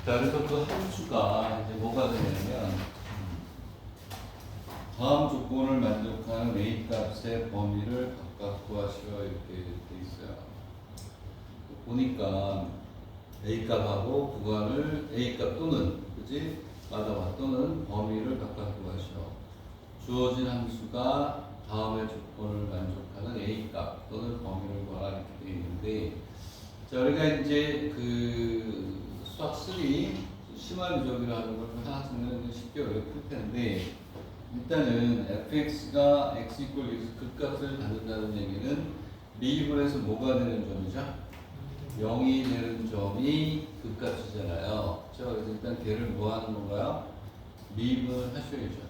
자, 그래서 그 함수가 이제 뭐가 되냐면 다음 조건을 만족하는 A 값의 범위를 각각 구하시오 이렇게 돼 있어요. 보니까 A 값하고 구간을 A 값 또는 그지 맞아 또는 범위를 각각 구하시오. 주어진 함수가 다음의 조건을 만족하는 A 값 또는 범위를 구하라 이렇게 되어 있는데, 자 우리가 이제 그 수학 3 심화 누적이라는 걸 하나쯤은 쉽게 어렵을 텐데, 일단은 fx가 x 이퀄 x 극값을 갖는다는 얘기는 미분에서 뭐가 되는 점이죠? 0이 되는 점이 극값이잖아요. 그래서 일단 걔를 뭐 하는 건가요? 미분을 하셔야죠.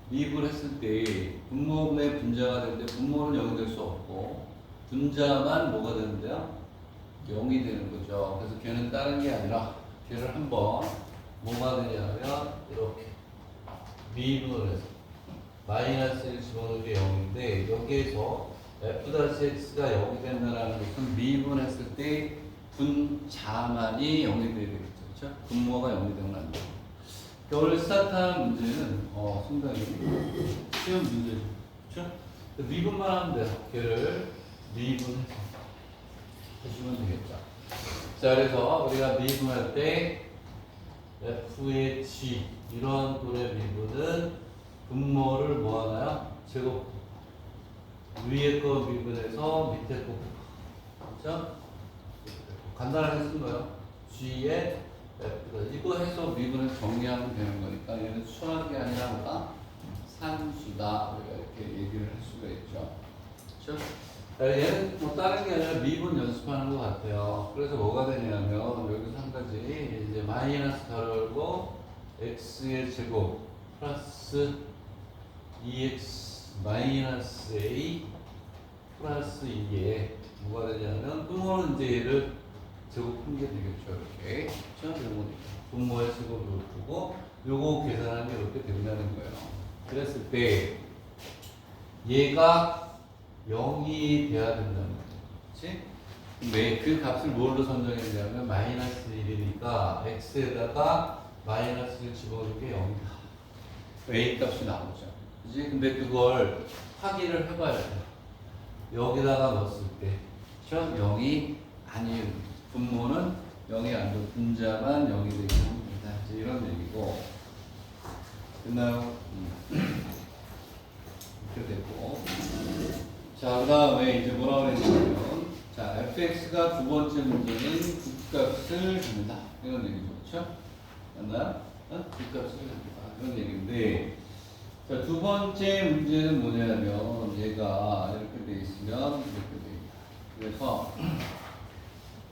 미분했을 때 분모분의 분자가 될 때 분모는 0이 될 수 없고 분자만 뭐가 되는데요? 0이 되는 거죠. 그래서 걔는 다른 게 아니라 걔를 한번 뭐가 되냐면 이렇게 미분을 해서 마이너스를 집어넣은 게 0인데, 여기에서 f-x가 0이 된다는 것은 미분했을 때 분자만이 0이 되게 되겠죠. 그렇죠? 분모가 0이 되면 안 돼요. 오늘 스타트한 문제는 상당히 쉬운 문제죠. 그렇죠? 미분만 하면 돼요. 걔를 미분해서 해주면 되겠죠. 자, 그래서 우리가 미분할 때 f의 g 이런 돈의 미분은 분모를 뭐 하나요? 제곱 위에 거 미분해서 밑에 거 그렇죠? 간단하게 쓴 거예요. g의 f 이거 해서 미분을 정리하면 되는 거니까 얘는 수학이 아니라 뭐다? 산수다. 우리가 이렇게 얘기를 할 수가 있죠. 그렇죠? 얘는 뭐 다른 게 아니라 미분 연습하는 것 같아요. 그래서 뭐가 되냐면 여기서 한 가지 이제 마이너스 가로열고 x의 제곱 플러스 2x 마이너스 a 플러스 2에 뭐가 되냐면 분모는 이제 얘를 제곱 푼 게 되겠죠. 이렇게 그렇죠? 분모의 제곱을 푸고 요거 계산하면 이렇게 된다는 거예요. 그랬을 때 얘가 0이 돼야 된다는 거죠. 그치? 근데 그 값을 뭘로 선정했냐면 마이너스 1이니까 x에다가 마이너스를 집어넣은 게 0이다. a 값이 나오죠. 그치? 근데 그걸 확인을 해봐야 돼요. 여기다가 넣었을 때, 그쵸? 0이 아니에요. 분모는 0이 아니고 분자만 0이 되게 합니다. 이제 이런 얘기고. 끝나요? 이렇게 되고. 자, 그 다음에 이제 뭐라고 했냐면, 자, fx가 두 번째 문제는 극값을 갖는다. 이런 얘기죠. 그렇죠? 맞나요? 극값을 갖는다. 이런 얘기인데, 자, 두 번째 문제는 뭐냐면, 얘가 이렇게 돼 있으면 이렇게 됩니다. 그래서,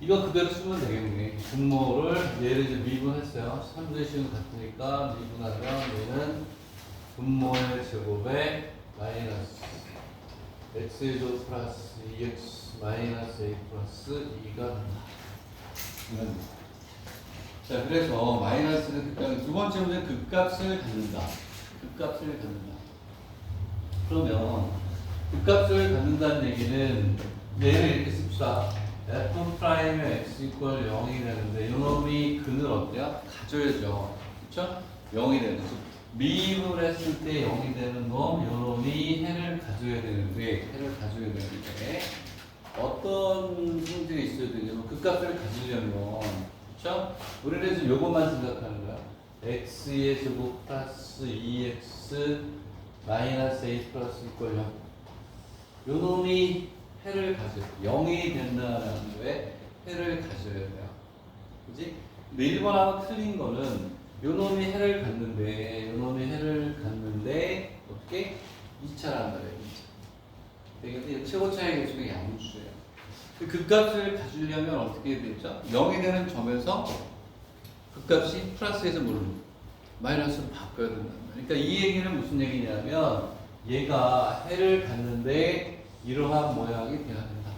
이거 그대로 쓰면 되겠네. 분모를, 얘를 이제 미분했어요. 3분의 10은 같으니까 미분하면 얘는 분모의 제곱에 마이너스 x의 제곱 플러스 2x 마이너스 a 플러스 2가 된다. 자, 그래서 마이너스는 두 번째 문제는 극값을 갖는다. 극값을 갖는다. 그러면 극값을 갖는다는 얘기는 얘를 이렇게 씁시다. f 프라임의 x 이퀄 0이 되는데 이놈이 근을 어때요? 가져야죠. 그렇죠? 0이 되는 거죠. 미분을 했을 때 0이 되는 놈, 요놈이 해를 가져야 되는데, 어떤 성질이 있어야 되냐면, 극값을 가지려면, 그쵸? 우리는 지금 요것만 생각하는 거야. x의 제곱 플러스 2x 마이너스 a 플러스 이퀄 0. 요놈이 해를 가져요. 0이 된다는 거에 해를 가져야 돼요. 그지? 근데 1번하고 틀린 거는, 요놈이 해를 갖는데 어떻게? 2차를 한다 그래요. 2차. 되게 최고차의 개수가 양수예요. 그 극값을 가지려면 어떻게 되죠? 0이 되는 점에서 극값이 플러스에서 마이너스로 바꿔야 된다. 그러니까 이 얘기는 무슨 얘기냐면 얘가 해를 갖는데 이러한 모양이 돼야 된다.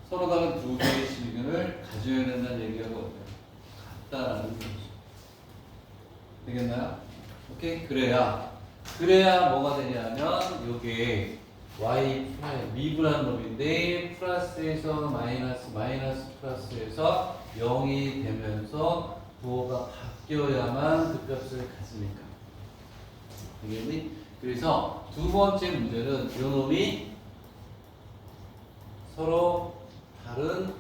서로 다른 두 개의 실근을 가져야 된다는 얘기하고 같다라는 거죠. 되겠나요? 오케이? 그래야 뭐가 되냐면 요게 y 프라임 미분한 놈인데 플러스에서 마이너스 플러스에서 0이 되면서 부호가 바뀌어야만 그 값을 가지니까. 알겠니? 그래서 두 번째 문제는 요 놈이 서로 다른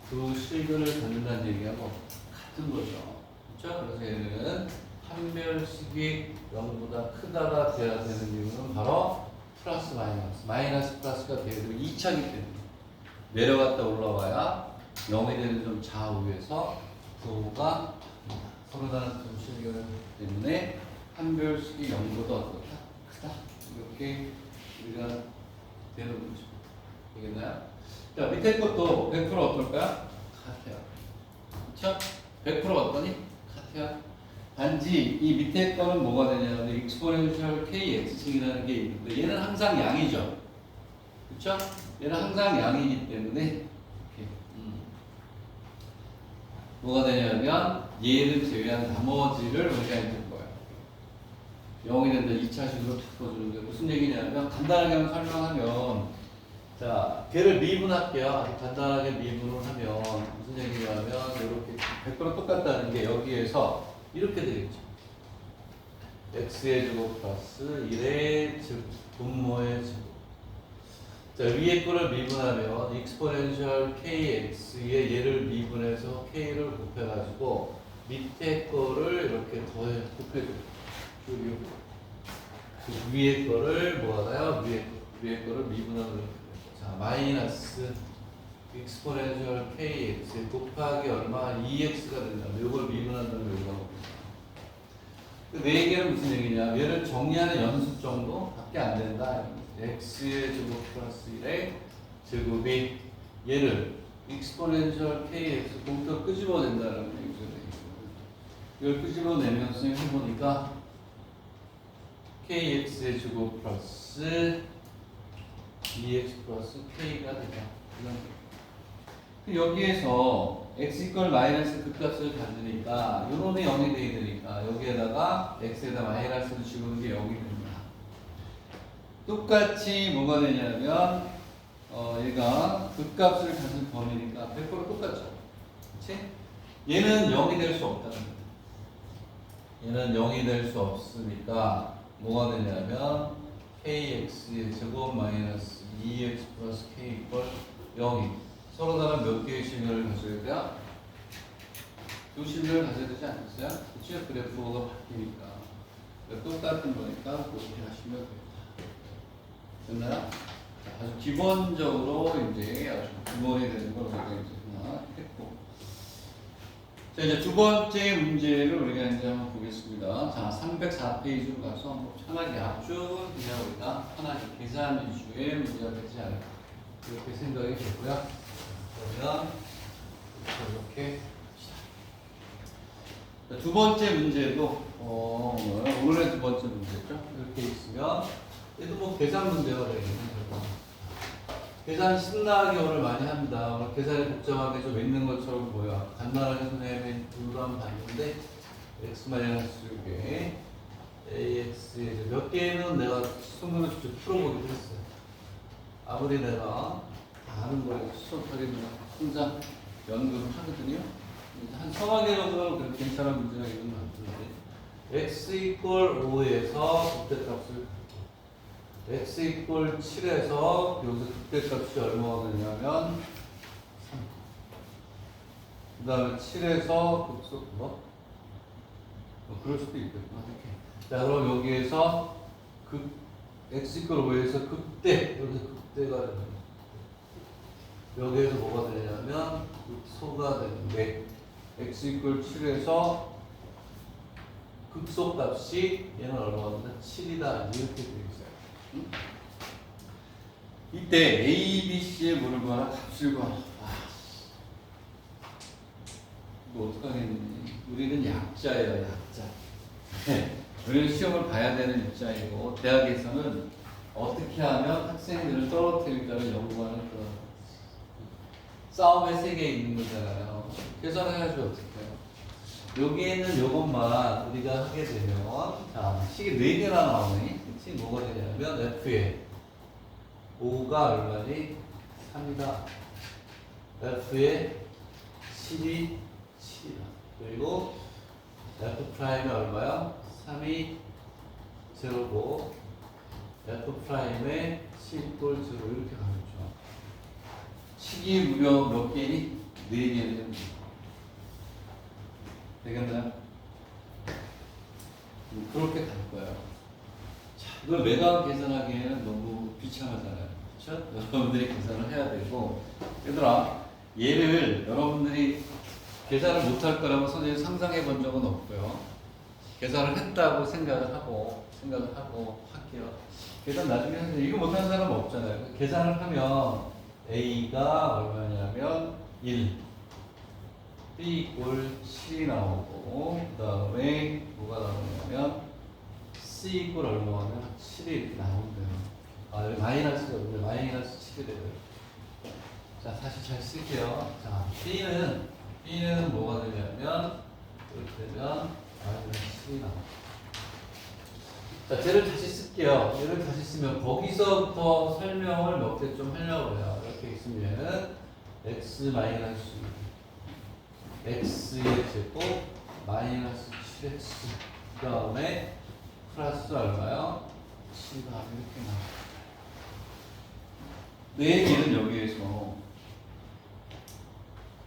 두 실근을 갖는다는 얘기하고 같은 거죠. 그렇죠? 그래서 얘는 판별식이 0보다 크다가 돼야 되는 이유는 바로 플러스 마이너스. 마이너스 플러스가 되고 2차기 때문에 내려갔다 올라와야 0이 되는 좀 좌우에서 부호가 서로 다른 두 실근을 때문에 판별식이 0보다 어떻다? 크다. 이렇게 우리가 되는 거죠. 되겠나요? 자, 밑에 것도 100% 어떨까요? 같아요. 그쵸? 100% 어떠니? 같아요. 단지 이 밑에 거는 뭐가 되냐면 exponential kx승이라는 게 있는데 얘는 항상 양이죠. 그쵸? 얘는 항상 양이기 때문에 이렇게 뭐가 되냐면 얘를 제외한 나머지를 우리가 해줄 거예요. 0이 된다 2차식으로 바꿔주는 게 무슨 얘기냐면 간단하게 한번 설명하면 자, 걔를 미분할게요. 아주 간단하게 미분을 하면 무슨 얘기냐면 이렇게 100% 똑같다는 게 여기에서 이렇게 되겠죠. x의 제곱 플러스 1의 분모의 제곱. 자, 위에 거를 미분하면 exponential kx에 얘를 미분해서 k를 곱해가지고 밑에 거를 이렇게 더해 곱해줘요. 그 위에 거를 뭐하나요? 위에 거를 미분하면 자, 마이너스 exponential kx 곱하기 얼마? 2x가 된다. 이걸 미분한다는 얘기가 그 네 개는 무슨 얘기냐? 얘를 정리하는 연습 정도 밖에 안 된다. x의 제곱 플러스 1의 제곱이 얘를 exponential kx 공터 끄집어낸다는 얘기죠. 이걸 끄집어내면 선생님 해보니까 kx의 제곱 플러스 2x 플러스 k가 되죠. 여기에서 x 이퀄 마이너스 극값을 가지니까 요놈이 0이 돼야 되니까 여기에다가 x에다 마이너스를 집어넣는 게 0이 됩니다. 똑같이 뭐가 되냐면 얘가 극값을 가진 범위니까 100% 똑같죠. 그치? 얘는 0이 될 수 없다는 거예요. 얘는 0이 될 수 없으니까 뭐가 되냐면 kx의 제곱 마이너스 2x 플러스 k 이퀄 0이 서로 다른 몇 개의 실근을 가져야 돼요? 두 실근을 가져야 되지 않겠어요? 그렇죠? 그래프가 바뀌니까 똑같은 거니까 그렇게 하시면 됩니다. 됐나요? 자, 아주 기본적으로 이제 아주 기본이 되는 걸 우리가 이제 하나 했고 자 이제 두 번째 문제를 우리가 이제 한번 보겠습니다. 자 304페이지로 가서 한번 편하게 아주 그냥 우리가 편하게 계산 위주의 문제가 되지 않을까 그렇게 생각이 되고요. 그러면 이렇게 자, 두 번째 문제도 오늘의 두 번째 문제죠. 이렇게 있으면 얘도 뭐 계산 문제가 되겠네요. 계산 신나게 오늘 많이 합니다. 오늘 계산이 복잡하게 좀 있는 것처럼 보여. 간단하게 선생님이 둘로 한번 봤는데 x-6에 ax 몇 개는 내가 손으로 직접 풀어보기도 했어요. 아무리 내가 다 아는 거예요. 수업하기는 항상 연구를 하거든요. 한 서너 개 정도는 그렇게 괜찮은 문제가 있는 것 같은데 x 이퀄 5에서 극대값을 x 이퀄 7에서 여기서 극대값이 얼마가 되냐면 3. 그 다음에 7에서 극소 뭐? 그럴 수도 있겠구나. 자 그럼 여기에서 x 이퀄 5에서 극대 여기서 극대가 되는 여기에서 뭐가 되냐면 극소가 되는데 x 이퀄 7에서 극소값이 얘는 얼마가 된다? 7이다 이렇게 되어 있어요. 응? 이때 A, B, C의 뭐를 구하라? 값을 구하라. 이거 어떡하겠니? 우리는 약자예요, 약자. 우리는 시험을 봐야 되는 입장이고 대학에서는 어떻게 하면 학생들을 떨어뜨릴까를 연구하는 그런 싸움의 세계에 있는 거잖아요. 계산해야죠, 어떡해요? 여기에는 요것만 우리가 하게 되면 자, 식이 4개나 나오네. 그치? 뭐가 되냐면 F에 5가 얼마니? 3이다. F에 7이 7이다. 그리고 F 프라임이 얼마요? 3이 제로고 F 프라임의 C 이꼴 제로 이렇게 가겠죠. 식이 무려 몇 개니? 4개는 됩니다. 되겠나요? 그렇게 갈 거예요. 자, 이걸 매각 계산하기에는 너무 비참하잖아요. 그렇죠? 여러분들이 계산을 해야 되고, 얘들아, 얘를 여러분들이 계산을 못할 거라고 선생님이 상상해 본 적은 없고요. 계산을 했다고 생각을 하고 할게요. 계산 나중에 하세요. 이거 못하는 사람은 없잖아요. 계산을 하면 A가 얼마냐면 1, B 이꼴 7이 나오고, 그 다음에 뭐가 나오냐면 C 이꼴 얼마냐면 7이 이렇게 나온대요. 아, 여기 마이너스가 없는데 마이너스 7이래요. 자, 다시 잘 쓸게요. 자, B는 뭐가 되냐면 이렇게 되면 마이너스 7이 나옵니다. 자, 쟤를 다시 쓸게요. 얘를 다시 쓰면 거기서부터 설명을 몇 개 좀 하려고 해요. 이렇게 있으면 얘는 x 마이너스 x의 제곱 마이너스 7x 그 다음에 플러스 얼마요? 7가 이렇게 나와요. 내 얘기는 여기에서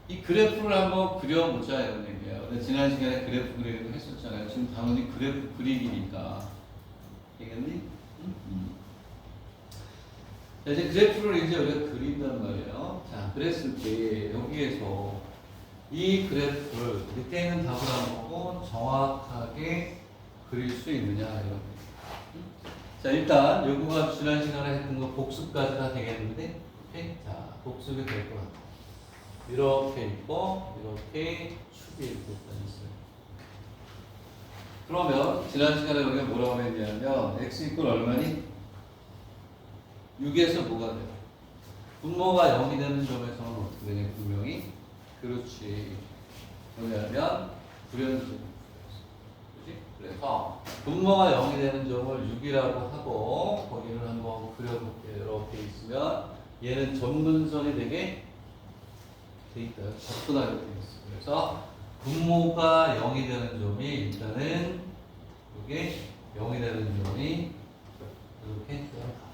이 그래프를 한번 그려보자 이런 얘기예요. 근데 지난 시간에 그래프 그리기도 했었잖아요. 지금 당연히 그래프 그리기니까 되겠니? 자, 이제 그래프를 이제 우리가 그린단 말이에요. 자, 그랬을 때 여기에서 이 그래프를 밑에 있는 답을 안 보고 정확하게 그릴 수 있느냐 이런. 자, 일단 요거가 지난 시간에 했던 거 복습까지 다 되겠는데, 오케이? 자, 복습이 될 것 같아요. 이렇게 있고 이렇게 축이 이렇게 있어요. 그러면 지난 시간에 우리가 뭐라고 했냐면 x 이꼴 얼마니? 6에서 뭐가 돼요? 분모가 0이 되는 점에서는 어떻게 되냐? 분명히 그렇지. 뭐냐면 불연속. 그렇지? 그래서 분모가 0이 되는 점을 6이라고 하고 거기를 한번 그려볼게요. 이렇게 있으면 얘는 점근선이 되게 돼 있어요. 접근하게 돼 있어요. 그래서 분모가 0이 되는 점이 일단은 이게 0이 되는 점이 이렇게 들어가요.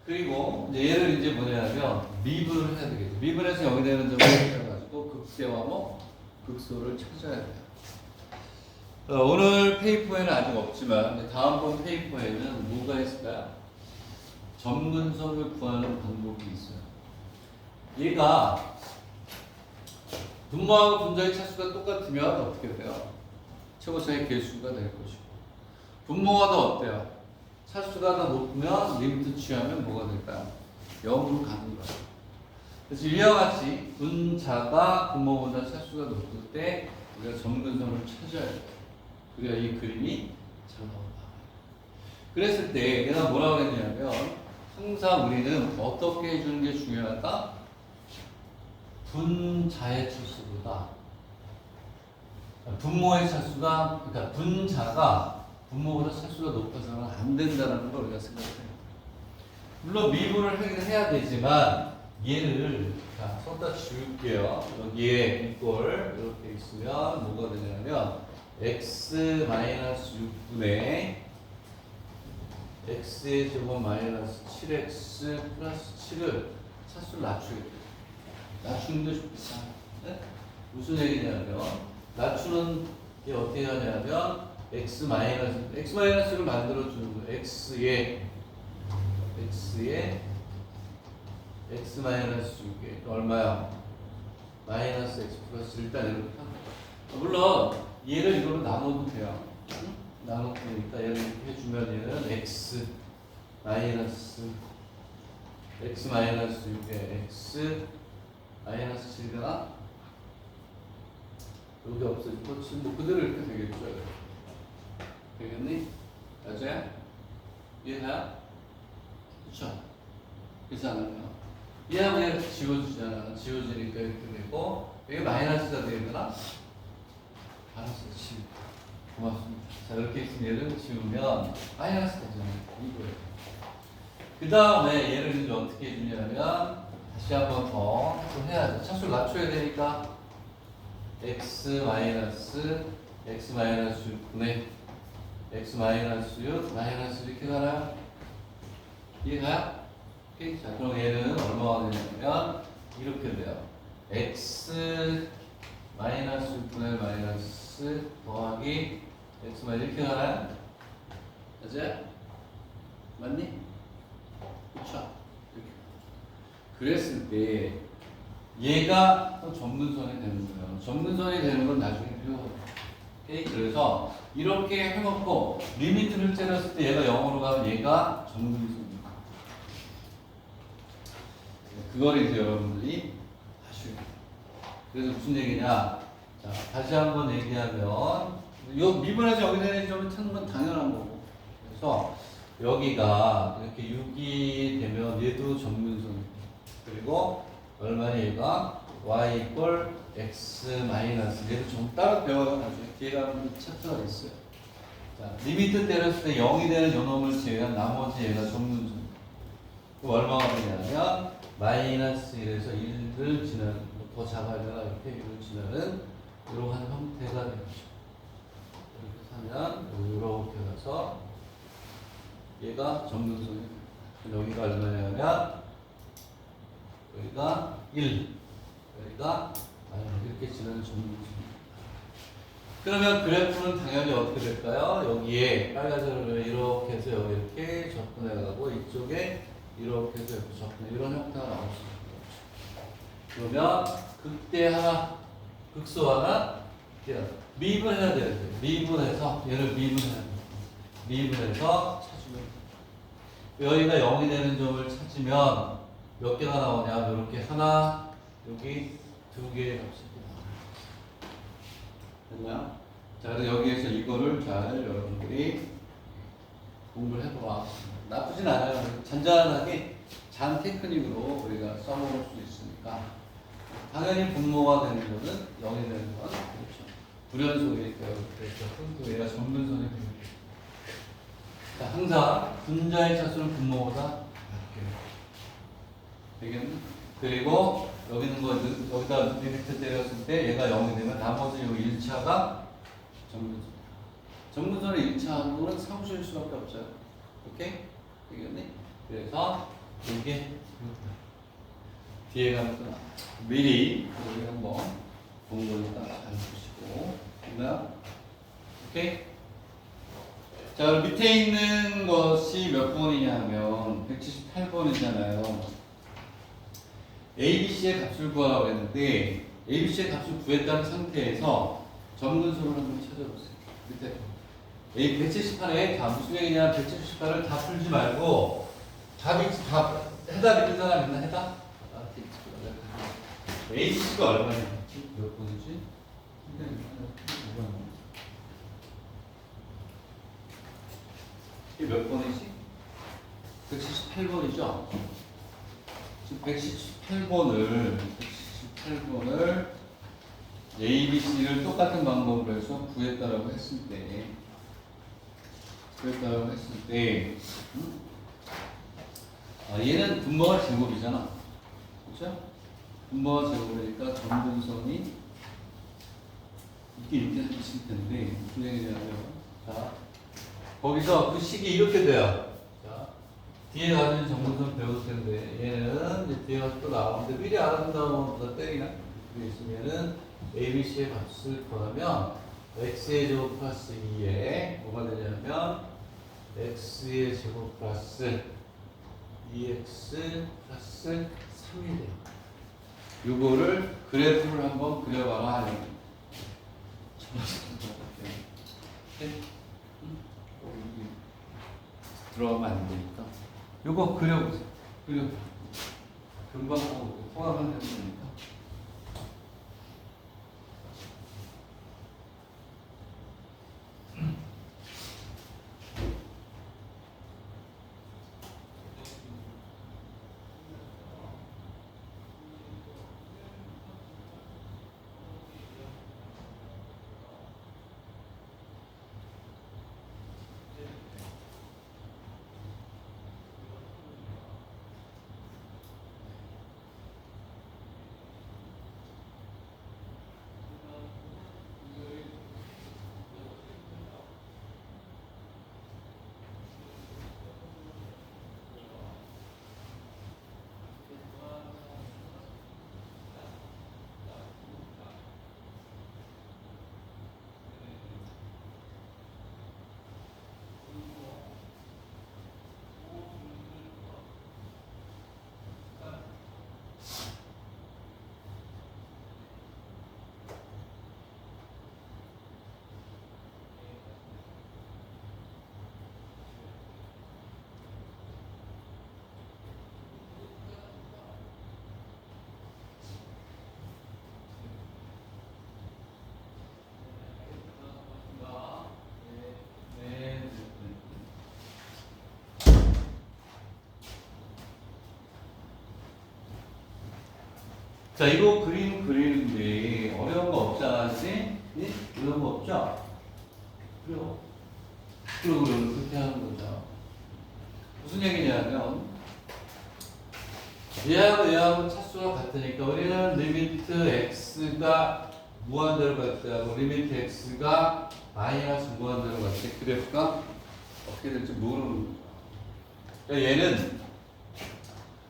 그리고 이제 얘를 이제 뭐냐면 미분을 해야 되겠죠. 미분해서 0이 되는 점을 찾아가지고 극대와 뭐 극소를 찾아야 돼요. 오늘 페이퍼에는 아직 없지만 다음번 페이퍼에는 뭐가 있을까요? 점근선을 구하는 방법이 있어요. 얘가 분모하고 분자의 차수가 똑같으면 어떻게 돼요? 최고차의 개수가 될 것이고 분모가 더 어때요? 차수가 더 높으면 리미트 취하면 뭐가 될까요? 0으로 가는 거예요. 그래서 이와 같이 분자가 분모보다 차수가 높을 때 우리가 점근선을 찾아야 돼요. 그래야 이 그림이 잘 나온다. 그랬을 때 내가 뭐라고 했냐면 항상 우리는 어떻게 해주는 게 중요하다? 분자의 차수보다 분모의 차수가, 그러니까 분자가 분모보다 차수가 높아서는 안 된다는 걸 우리가 생각해요. 물론 미분을 하긴 해야 되지만 얘를 자 썼다 지울게요. 여기에 이꼴 이렇게 있으면 뭐가 되냐면 x 마이너스 6분의 x의 제곱 마이너스 7x 플러스 7을 차수를 낮추게 돼요. 낮추는 게 좋겠다. 네? 무슨 얘기냐면 낮추는 게 어떻게 하냐면 x 마이너스를 만들어 주는 거예요. x의 x 마이너스 6에 얼마야? 마이너스 x 플러스 일단 이렇게 합니다. 물론 얘를 이걸로 나눠도 돼요. 나눠도 되니까 얘를 이렇게 해주면 얘는 x 마이너스 6에 x 마이너스 7가 여기 없어지고 뭐 그대로 이렇게 되겠죠. 되겠니? 맞아요? 이해해요? 그쵸? 그렇지 않아요? 이해하면 이렇게 지워지잖아. 지워지니까 이렇게 되고 이게 마이너스가 되잖아. 마이너스 7. 고맙습니다. 자 이렇게 있으면 얘를 지우면 마이너스 되잖아요. 이거예요. 그 다음에 얘를 이제 어떻게 해주냐면 다시 한 번 더 해야죠. 차수를 낮춰야 되니까 x 마이너스 x 마이너스 6분의 x 마이너스 6 마이너스 이렇게 가나요? 이해가요? 오케이? 자, 그럼 얘는 얼마가 되냐면 이렇게 돼요. x 마이너스 6분의 마이너스 더하기 x 마이너스 이렇게 가나요? 맞아요? 맞니? 그쵸? 이렇게. 그랬을 때 얘가 또 점근선이 되는 거예요. 점근선이 되는 건 나중에 배워요. 오케이? 그래서 이렇게 해놓고 리미트를 때렸을 때 얘가 0으로 가면 얘가 점근선이에요. 그걸 이제 여러분들이 하셔야 돼요. 그래서 무슨 얘기냐? 자, 다시 한번 얘기하면 요 미분에서 여기 되는 점을 찾는 건 당연한 거고. 그래서 여기가 이렇게 6이 되면 얘도 점근선이고, 그리고 얼마니 얘가 y 이퀄 x 마이너스, 얘도 좀 따로 배워요. 나중에 뒤에 가면 챕터가 있어요. 자, 리미트 때렸을 때 0이 되는 요 놈을 제외한 나머지 얘가 점근선. 그럼 얼마가 되냐면 마이너스 1에서 1을 지나는, 더 작아져라 이렇게 1을 지나는 이러한 형태가 되죠. 이렇게 하면 이렇게 가서 얘가 점근선이 돼요. 여기가 얼마냐면 여기가 1, 여기가 이렇게 지나는 점근선. 그러면 그래프는 당연히 어떻게 될까요? 여기에 빨간색으로 이렇게 해서 여기 이렇게 접근해가고 이쪽에 이렇게 해서 이렇게 접근해, 이런 형태가 나올 수 있는 거죠. 그러면 극대 하나, 극소 하나, 미분해야 되는데, 미분해서 얘를 미분해야 돼요. 미분해서 찾으면 여기가 0이 되는 점을 찾으면 몇 개가 나오냐? 이렇게 하나, 여기 두 개의 값이 나와요. 됐나요? 자, 그래서 여기에서 이거를 잘 여러분들이 공부를 해보라. 나쁘진 않아요. 잔잔하게 잔 테크닉으로 우리가 써먹을 수 있으니까. 당연히 분모가 되는 거는 0이 되는 건 그렇죠. 불연속이니까 그래서 얘가 점근선이 되는 거죠. 자, 항상 분자의 차수는 분모보다 낮게요. 되겠니? 그리고 여기 있는 거 여기다 리미트 때렸을 때 얘가 0이 되면 나머지 요 1차가 점근선. 점근선의 1차하고는 상수일 수밖에 없어요. 오케이? 되겠니? 그래서 이게 뒤에 가면 또 미리 여기 한번 공부니까 잘 보시고. 됐나요? 오케이? 자, 그럼 밑에 있는 것이 몇 번이냐 하면 178번이잖아요. ABC의 값을 구하라고 했는데 ABC의 값을 구했다는 상태에서 점근수를 한번 찾아보세요. 밑에 178에 다 무슨 얘기냐? 178을 다 풀지 말고 답이 다 해답 있는 사람 있나? 해답? ABC가 얼마냐? 몇 번이지? 이게 몇 번이지? 178번이죠? 지금 178번을 ABC를 똑같은 방법으로 해서 구했다라고 했을 때, 얘는 분모가 제곱이잖아. 그렇죠? 분모가 제곱이니까 점근선이 이렇게 있을 텐데, 무슨 얘기냐면, 자, 거기서 그 식이 이렇게 돼요. 자, 뒤에 가는 점근선 배울 텐데, 얘는 이제 뒤에 가서 또 나오는데, 미리 알아둔다면 보다 때리나? 그게 있으면은, ABC의 값을 구하면, x의 제곱 플러스 2에 뭐가 되냐면, x의 제곱 플러스 2x 플러스 3이 돼요. 요거를 그래프를 한번 그려봐라 하는 거예요. 들어가면 안 되니까. 요거 그려보세요. 금방 하고 통합하면 되니까. 자, 이거 그림 그리는데 어려운 거 없잖아, 그지? 네? 어려운 거 없죠? 그래요. 그리고 그렇게 하는 거죠. 무슨 얘기냐면 얘하고 차수가 같으니까 우리는 리미트 x가 무한대로 갈 때하고 리미트 x가 마이너스 무한대로 갈 때 그래프가 어떻게 될지 모르는 거죠. 그러니까 얘는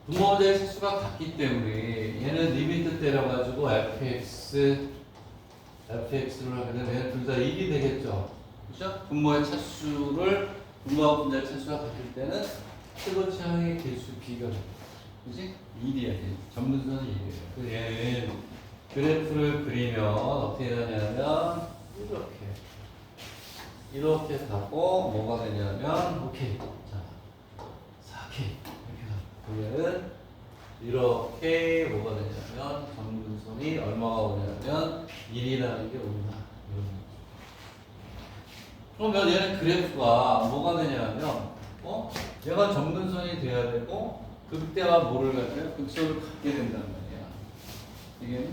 분모자의 차수가 같기 때문에 얘는 리미트 때려가지고 fx를 하게 되면 얘는 둘 다 1이 되겠죠. 그렇죠? 분모의 차수를 분모와 분자의 차수가 같을 때는 최고차의 개수 비가 그지? 1이야. 전문선은 1이에요. 얘는 그래프를 그리면 어떻게 되냐면 이렇게 가고 뭐가 되냐면 오케이. 자, 4K 이렇게 가고 얘는 이렇게 뭐가 되냐면 전문선이 얼마가 오냐면 1이라는 게 온다. 그러면 얘는 그래프가 뭐가 되냐면 얘가 전문선이 돼야 되고 극대와 뭐를 갖고요? 극소를 갖게 된단 말이야. 이게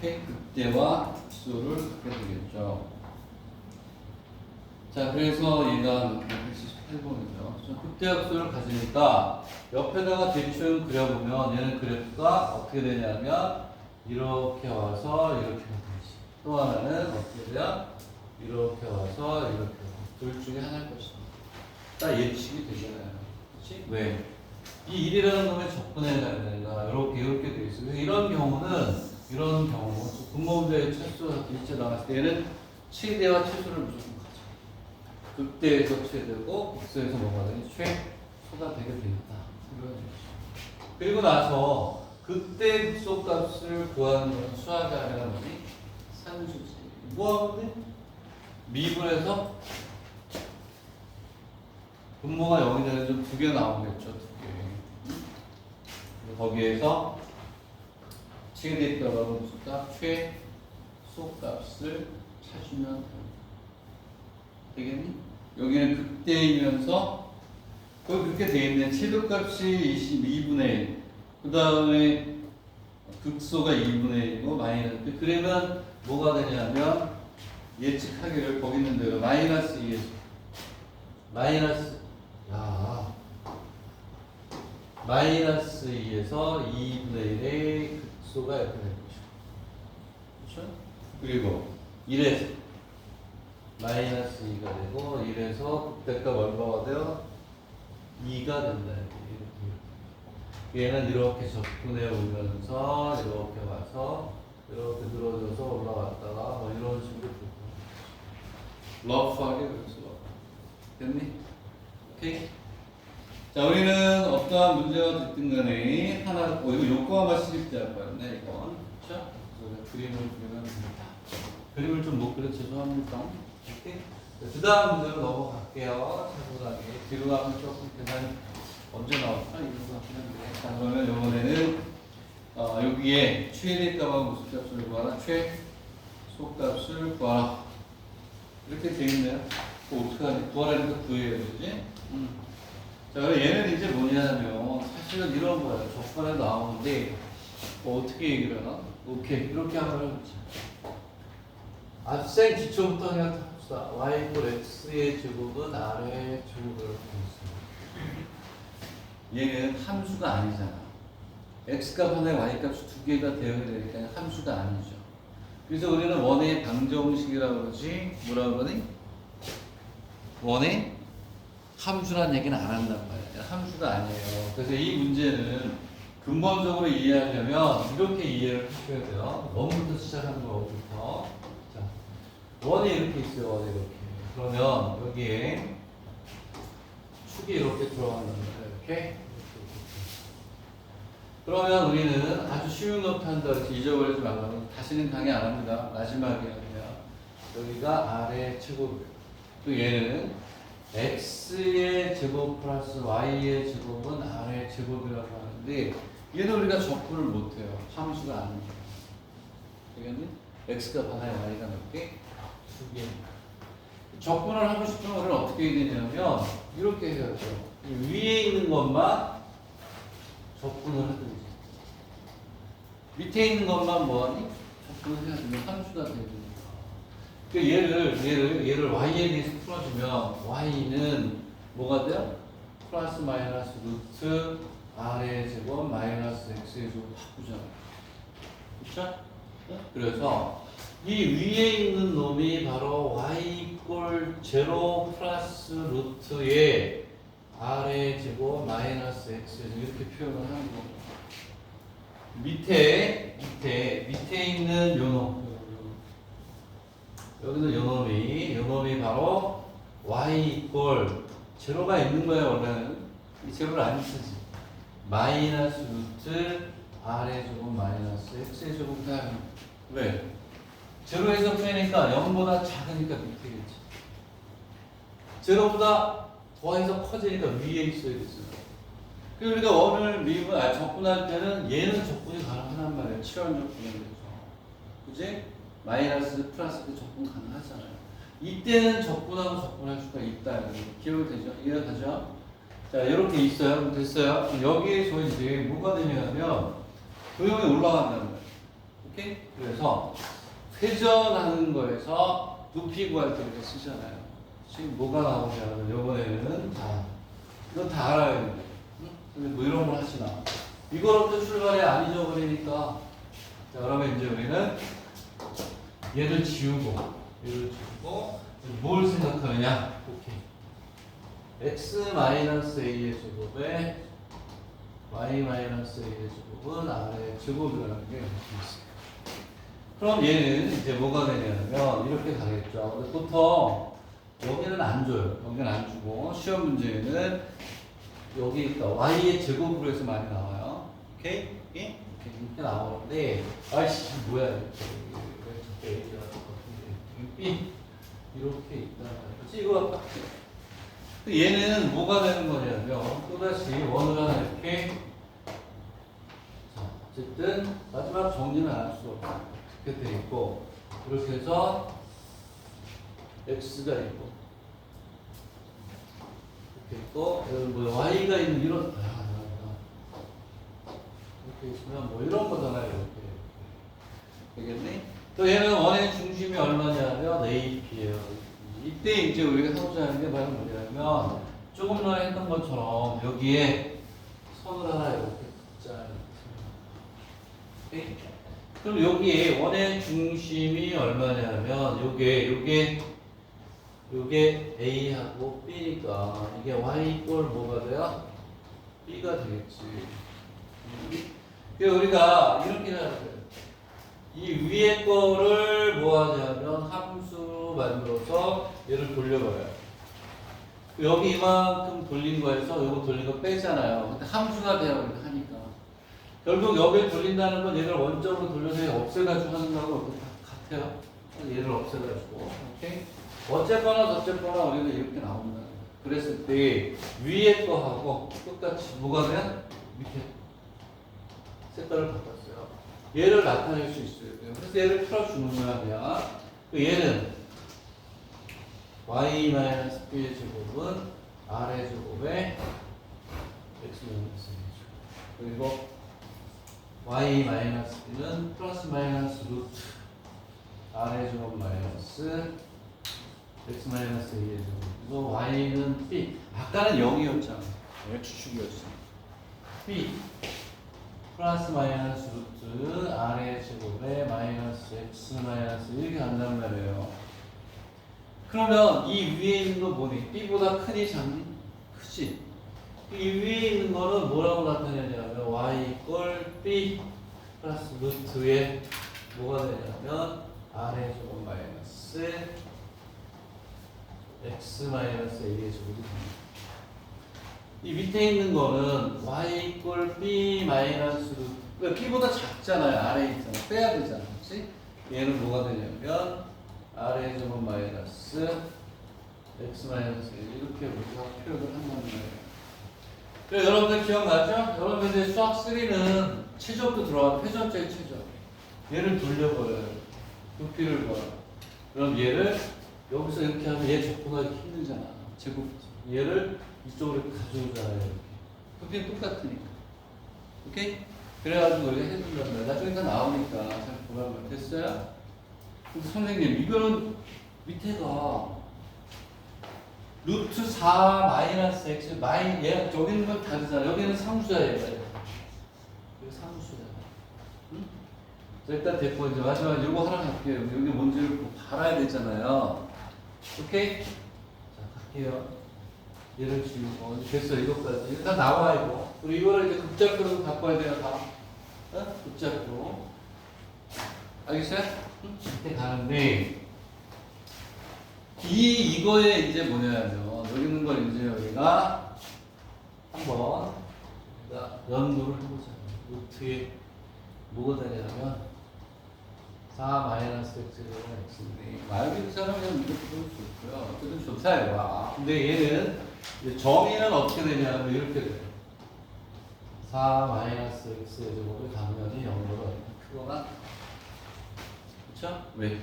이렇게 극대와 극소를 갖게 되겠죠. 자, 그래서 얘가 178번이죠. 극대와 극소를 가지니까 옆에다가 대충 그려보면 얘는 그래프가 어떻게 되냐면 이렇게 와서 이렇게 되지. 또 하나는 어떻게 돼요? 이렇게 와서 이렇게 둘 중에 하나일 것이다. 딱 예측이 되잖아요. 그렇지? 왜? 이 1이라는 놈의 적분해야 된다. 이렇게 돼 있어요. 이런 경우는 분모분자의 차수가 일체 나왔을 때 얘는 최대와 최소를 무조건 가져. 극대에서 최대고 극소에서 뭐가 되니 최소가 되게 되겠다. 그리고 나서 극대 극소값을 구하는 건 수학이 아니라 뭐니? 산수지. 뭐 하면 돼? 미분해서 분모가 0이 되는 좀 2개 나오겠죠. 2개. 거기에서 최대 값하고 값, 최소값을 찾으면 되겠니? 여기는 극대이면서 거기 그렇게 되어 있는 최소값이 22분의 1, 그 다음에 극소가 2분의 1이고 마이너스. 그러면 뭐가 되냐면 예측하기를 거기 있는 대로 마이너스 2에서 마이너스 2에서 2분의 1의 극소가 이렇게 되는 거죠. 그렇죠? 그리고 1에서 마이너스 2가 되고 1에서 극대값 얼마가 돼요? 2가 된다. 얘는 이렇게 접근해 오면서 이렇게 와서 이렇게 늘어져서 올라갔다가 뭐 이런 식으로 러프하게 그래서 됐니? 오케이? 자, 우리는 어떠한 문제가 됐든 간에 하나, 이거 요거만 실입할 거였네, 이건. 그렇죠? 그래서 그림을 그리면 됩니다. 그림을 좀 못 그려 죄송합니다. 오케이? 그 다음 문제로 넘어갈게요. 차분하게. 뒤로 가면 조금 계산이 언제 나올까? 이런 거 같긴 한데. 자, 그러면 요번에는 여기에 최대값하고 무슨 값을 구하라? 최소값을 구하라. 이렇게 되어 있네요. 어떡하지? 구하라니까 구해야 되지? 자, 그럼 얘는 이제 뭐냐면 사실은 이런 거예요. 적분에 나오는데 어떻게 얘기를 하나? 오케이, 이렇게 한번 해보자. 아주 생 기초부터 그냥 합시다. y 이퀄 x의 제곱은 r의 제곱이라고 되어 있습니다. 얘는 함수가 아니잖아. x값 하나에 y값이 두 개가 되어야 되니까 함수가 아니죠. 그래서 우리는 원의 방정식이라고 그러지. 뭐라고 그러니? 원의 함수란 얘기는 안 한단 말이야. 함수가 아니에요. 그래서 이 문제는 근본적으로 이해하려면 이렇게 이해를 하셔야 돼요. 원부터 시작하는 거부터. 자, 원이 이렇게 있어요. 원이 이렇게. 그러면 여기에 축이 이렇게 들어간단 말이야. 이렇게. 그러면 우리는 아주 쉬운 노트 한다 이렇게 잊어버리지 말라고 다시는 강의 안 합니다. 마지막에 그냥 여기가 R의 제곱이에요. 또 얘는 X의 제곱 플러스 Y의 제곱은 R의 제곱이라고 하는데 얘는 우리가 적분을 못해요. 함수가 아니죠. 되겠니? X가 하나에 Y가 몇 개? 두 개. 적분을 하고 싶으면 우리는 어떻게 해야 되냐면 이렇게 해야죠. 위에 있는 것만 적분을 하든지 밑에 있는 것만 뭐하니? 적분을 해주면 함수가 되니까. 그 얘를 y에 대해서 풀어주면 y는 뭐가 돼요? 플러스 마이너스 루트 r의 제곱 마이너스 x의 제곱 바꾸잖아요. 그렇죠? 그래서 이 위에 있는 놈이 바로 y 이꼴 제로 플러스 루트의 r의 제곱 마이너스 x의 제곱 이렇게 표현을 하는 거고. 밑에 있는 요놈 여기는 요놈이 바로 y 이꼴 제로가 있는 거예요. 원래는 이 제로를 안 쓰지. 마이너스 루트 r의 제곱 마이너스 x의 제곱 다 왜? 제로에서 빼니까 0보다 작으니까 밑에겠지. 제로보다 더해서 커지니까 위에 있어야겠어. 그리고 우리가 원을 적분할 때는 얘는 적분이 가능하단 말이에요. 7원 적분에 대해서. 그지? 마이너스 플러스 때 적분 가능하잖아요. 이때는 적분하고 적분할 수가 있다. 기억이 되죠? 이해가 가죠? 자, 이렇게 있어요. 그럼 됐어요. 그럼 여기에서 이제 뭐가 되냐면 도형이 올라간다는 거예요. 오케이? 그래서 회전하는 거에서 높이 구할 때 이렇게 쓰잖아요. 지금 뭐가 나오냐면 이번에는 이건 다 알아야 돼요. 근데 뭐 이런 걸 하시나. 이거로부터 출발이 안 잊어버리니까. 자, 그러면 이제 우리는 얘를 지우고 뭘 생각하느냐. 오케이. x-a의 제곱에 y-a의 제곱은 r의 제곱이라는 게 있어요. 그럼 얘는 이제 뭐가 되냐면 이렇게 가겠죠. 근데 보통 여기는 안 줘요. 여기는 안 주고 시험 문제에는 여기 있다. y의 제곱으로 해서 많이 나와요. 오케이? 이렇게 나오는데 아이씨 뭐야 이렇게 얘기가 b 이렇게 있다. 그렇지? 이거 얘는 뭐가 되는 거냐면 또다시 원을 하나 이렇게 자, 어쨌든 마지막 정리는 안 할 수 없다. 이렇게 돼 있고 이렇게 해서 x가 있고 이렇게 있고 여기 뭐 y가 있는 이런 이렇게 있으면 뭐 이런 거잖아요. 이렇게 되겠니? 또 얘는 원의 중심이 얼마냐면 AP예요. 이때 이제 우리가 해보자 하는 게 바로 뭐냐면 조금 전에 했던 것처럼 여기에 선을 하나 이렇게 짜. 그럼 여기에 원의 중심이 얼마냐면 요게 A하고 B니까 이게 Y 이꼴 뭐가 돼요? B가 되겠지. 그래서 우리가 이렇게 해야 돼요. 이 위에 거를 뭐 하냐면 함수 만들어서 얘를 돌려버려요. 여기 이만큼 돌린 거에서 요거 돌린 거 빼잖아요. 근데 함수가 돼요. 하니까. 결국 여기를 돌린다는 건 얘를 원점으로 돌려서 없애가지고 하는 거하고 같아요. 얘를 없애가지고. 오케이? 어쨌거나 저쨌거나 우리는 이렇게 나온다. 그랬을 때 위에 거하고 똑같이 뭐가 돼? 밑에 색깔을 바꿨어요. 얘를 나타낼 수 있어요. 그래서 얘를 풀어주는 모양이야. 얘는 y-b의 제곱은 r의 제곱에 x-b의 제곱. 그리고 y-b는 플러스 마이너스 루트 r의 제곱 마이너스 x-a의 제곱. 그리고 y는 b. 아까는 0이었잖아. 얘가 주축이었어. b 플러스 마이너스 루트 r의 제곱에 마이너스 x 마이너스 이렇게 간단 말이에요. 그러면 이 위에 있는 거 뭐니? b보다 크니 작니? 크지? 이 위에 있는 거는 뭐라고 나타내냐면 y 이꼴 b 플러스 루트에 뭐가 되냐면 r의 제곱 마이너스 x 마이너스 a의 제곱이 됩니다. 이 밑에 있는 거는 y 이꼴 b 마이너스 루트 그러니까 b보다 작잖아요. 아래에 있잖아. 빼야 되잖아. 그렇지? 얘는 뭐가 되냐면 r의 제곱 마이너스 x 마이너스 a 이렇게 우리가 표현을 한다는 거예요. 그래 여러분들 기억나죠? 여러분들 이제 수학 3는 최적도 들어가 회전자의 최적. 얘를 돌려버려요. 높이를 봐. 그럼 얘를 여기서 이렇게 하면 얘 접근하기 힘들잖아. 제곱 얘를 이쪽으로 가져오잖아요. 이렇게. 높이는 똑같으니까. 오케이? 그래가지고 우리가 해준단 말이야. 나중에 다 나오니까 잘 보라고. 됐어요? 근데 선생님 이거는 밑에가 루트 4 마이너스 x 얘 저기 있는 건 다르잖아. 여기는 상수야 얘가. 여기 상수야. 응? 자, 일단 됐고 이제 마지막 이거 하나 갈게요. 여기 뭔지를 알아야 되잖아요. 오케이? 자 갈게요. 얘를 지우고 됐어 이것까지 일단 나와 이거. 그리고 이거를 이제 극작으로 바꿔야 돼요 다. 어? 극작으로. 알겠어요? 응? 이렇게 가는데. 이거에 이제 뭐냐면 여기 있는 걸 이제 우리가 한번 연구를 해보자. 루트에 뭐가 되냐면 4 마이너스 x가 x인데 말하기 사람은 그냥 이렇게 볼 수 있고요. 어쨌든 좋다 이거야. 근데 얘는 이제 정의는 어떻게 되냐면 이렇게 돼요. 4 마이너스 x의 제곱의 당연히 0보다 크거나 그쵸? 왜?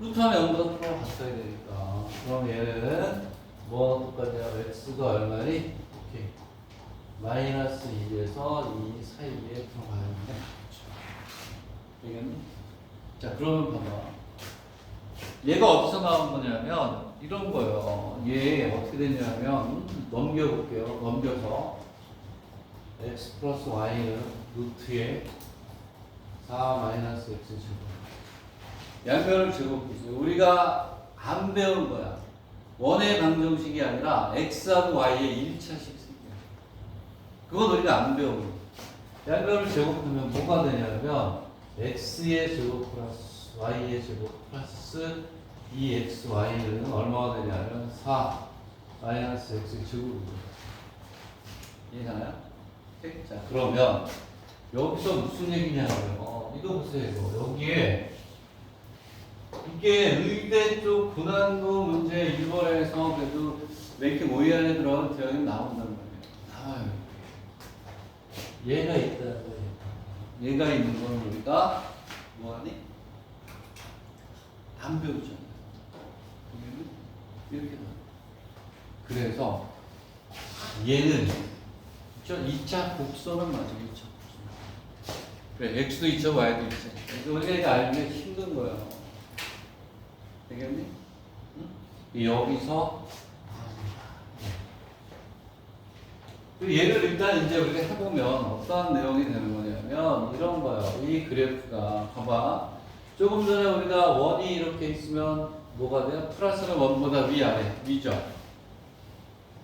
루트하면 0보다 크거나 같아야 되니까. 그럼 얘는 뭐 똑같냐? x가 얼마니? 이렇게 마이너스 1에서 2 사이에 들어가야 되는데 되겠니? 자 그러면 봐봐. 얘가 어디서 나온 거냐면 이런 거예요. 얘 어떻게 되냐면 넘겨볼게요. 넘겨서 x 플러스 y는 루트에 4 마이너스 x 제곱 양변을 제곱해서 우리가 안 배운 거야. 원의 방정식이 아니라 x하고 y의 1차식 생겨. 그건 우리가 안 배운 거야. 양변을 제곱하면 뭐가 되냐면 x의 제곱 플러스 y의 제곱 플러스 2xy는 얼마가 되냐면 4 마이너스 x 제곱입니다. 이해가나요? 자 그러면 여기서 무슨 얘기냐면 이거 보세요. 여기에 이게 의대 쪽 분한도 문제 1번에서 그래도 왜 이렇게 모의 안에 들어가는 대형이 나온단 말이에요. 나와요. 얘가 있다는 거예요. 얘가 있는 건 우리가 뭐하니? 안 배우잖아요. 이렇게 나와요. 그래서 얘는 2차 곡선은 맞아. 2차 곡선. 그래 x도 2차 y도 2차. 그래서 우리가 이제 알면 힘든 거예요. 되겠니? 응? 여기서 얘를 일단 이제 우리가 해보면 어떤 내용이 되는 거냐면 이런 거예요. 이 그래프가 봐봐. 조금 전에 우리가 원이 이렇게 있으면 뭐가 돼요? 플러스는 원보다 위 아래 위죠.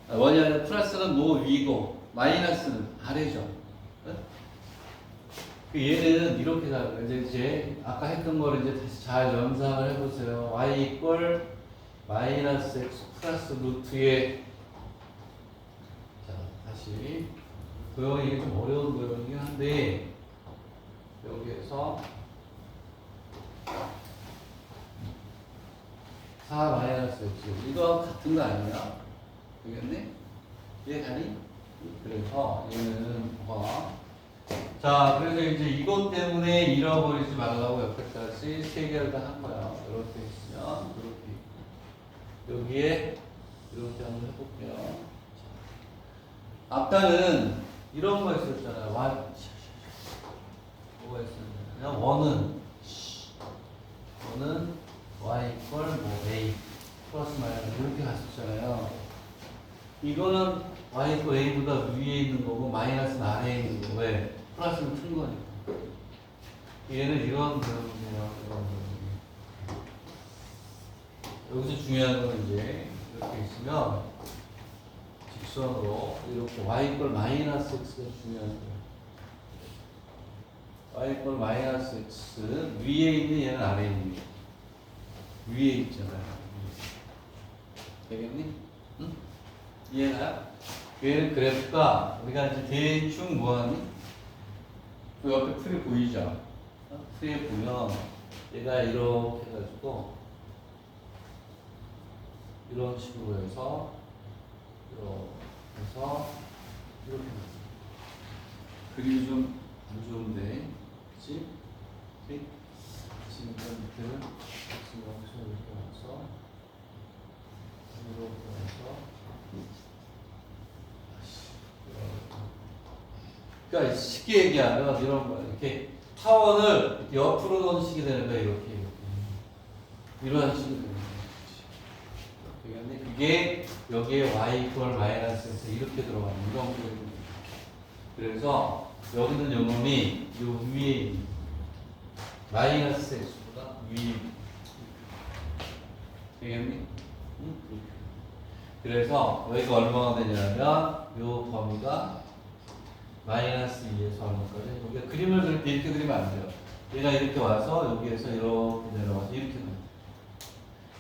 원이 아니라 플러스는 뭐 위고 마이너스는 아래죠. 얘는 이렇게 가요. 이제 아까 했던 거를 이제 다시 잘 연상을 해보세요. y 이퀄 마이너스 x 플러스 루트에 자 다시 도형이 이게 좀 어려운 도형이긴 한데 여기에서 4 마이너스 x 이거 같은 거 아니야? 되겠네? 얘 가니? 그래서 얘는 봐봐. 자, 그래서 이제 이것 때문에 잃어버리지 말라고 옆에까지 세 개를 다 한 거야. 이렇게 있으면 이렇게 여기에 이렇게 한번 해볼게요. 아까는 이런 거 있었잖아요. 뭐가 있었냐면 원은 y 이퀄 뭐 a 플러스 마이너스 이렇게 갔었잖아요. 이거는 y 이퀄 a보다 위에 있는 거고 마이너스는 아래에 있는 거고 왜? 플러스는 큰 거니까. 얘는 이런 내용이에요. 여기서 중요한 건 이제 이렇게 있으면 직선으로 이렇게 y 이퀄 마이너스 x가 중요한 거예요. y 이퀄 마이너스 x 위에 있는 얘는 아래에 있는 거. 위에 있잖아요. 되겠니? 응? 이해나? 얘는 그래프가 우리가 이제 대충 뭐하니? 그 옆에 풀이 보이죠? 풀이 보면 얘가 이렇게 해가지고 이런 식으로 해서 이렇게 그림이 좀 안 좋은데 그치? 지금 밑에는 지금 여기서 이렇게 와서 이렇게 와서 그러니까 쉽게 얘기하면 이런 거야. 이렇게 타원을 옆으로 놓은 식이 되는 거야. 이렇게. 이런 식이 되는 거야. 근데 그게 여기에 y 이퀄 마이너스에서 이렇게 들어가는 이런 거예요. 그래서 여기는 요놈이 요 위에 마이너스 x보다 위에 되겠니? 그래서 여기가 얼마가 되냐면 요 범위가 마이너스 2에서 얼마까지? 우리가 그림을 그릴 때 이렇게 그리면 안 돼요. 얘가 이렇게 와서 여기에서 이렇게 내려와서 이렇게 됩니다.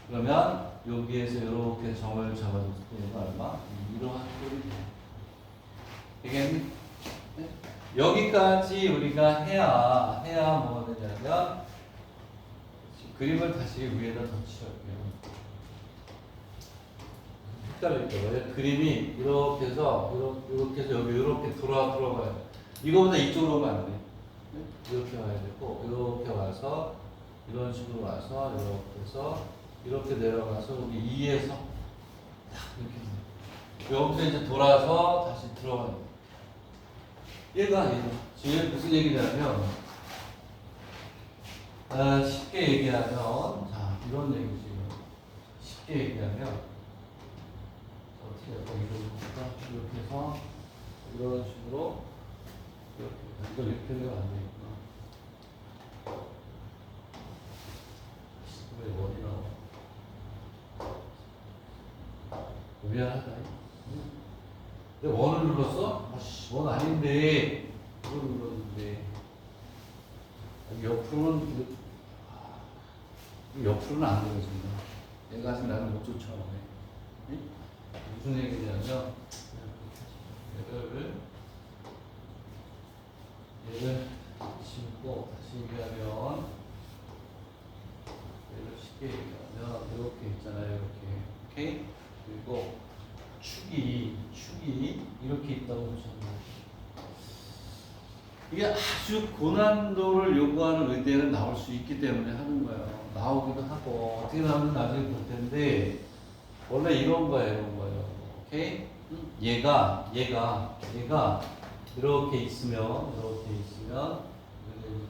그러면 여기에서 이렇게 점을 잡아줬을 때 얘가 얼마? 이러한 꼴이 돼요. 되겠니? 네? 여기까지 우리가 해야 뭐가 되냐면 그림을 다시 위에다 더 칠할게요. 헷갈릴게요. 그림이 이렇게 해서 이렇게 해서 여기 이렇게 들어가요. 이거보다 이쪽으로 오면 안 돼. 이렇게 와야 되고 이렇게 와서 이런 식으로 와서 이렇게 해서 이렇게 내려가서 여기 2에서 딱 이렇게 여기서 이제 돌아서 다시 들어가요. 얘가 지금 무슨 얘기냐면 쉽게 얘기하면 자 이런 얘기지. 쉽게 얘기하면 어떻게 이렇게 해서 이런 식으로 이걸 이렇게 되면 안 되겠구나. 왜 원이 나와? 미안하다. 근데 원을 눌렀어? 원 아닌데 이걸 눌렀는데 옆으로는 안 되거든요. 얘가 지금 나는 못 쫓아오네. 무슨 얘기냐면 얘를 심고 다시 얘기하면 얘를 쉽게 얘기하면 이렇게 있잖아요. 이렇게 오케이? 그리고 축이 이렇게 있다고 보시면 이게 아주 고난도를 요구하는 의대는 나올 수 있기 때문에 하는 거예요. 나오기도 하고 어떻게 나오면 나중에 볼 텐데 원래 이런 거예요. 오케이? 얘가 이렇게 있으면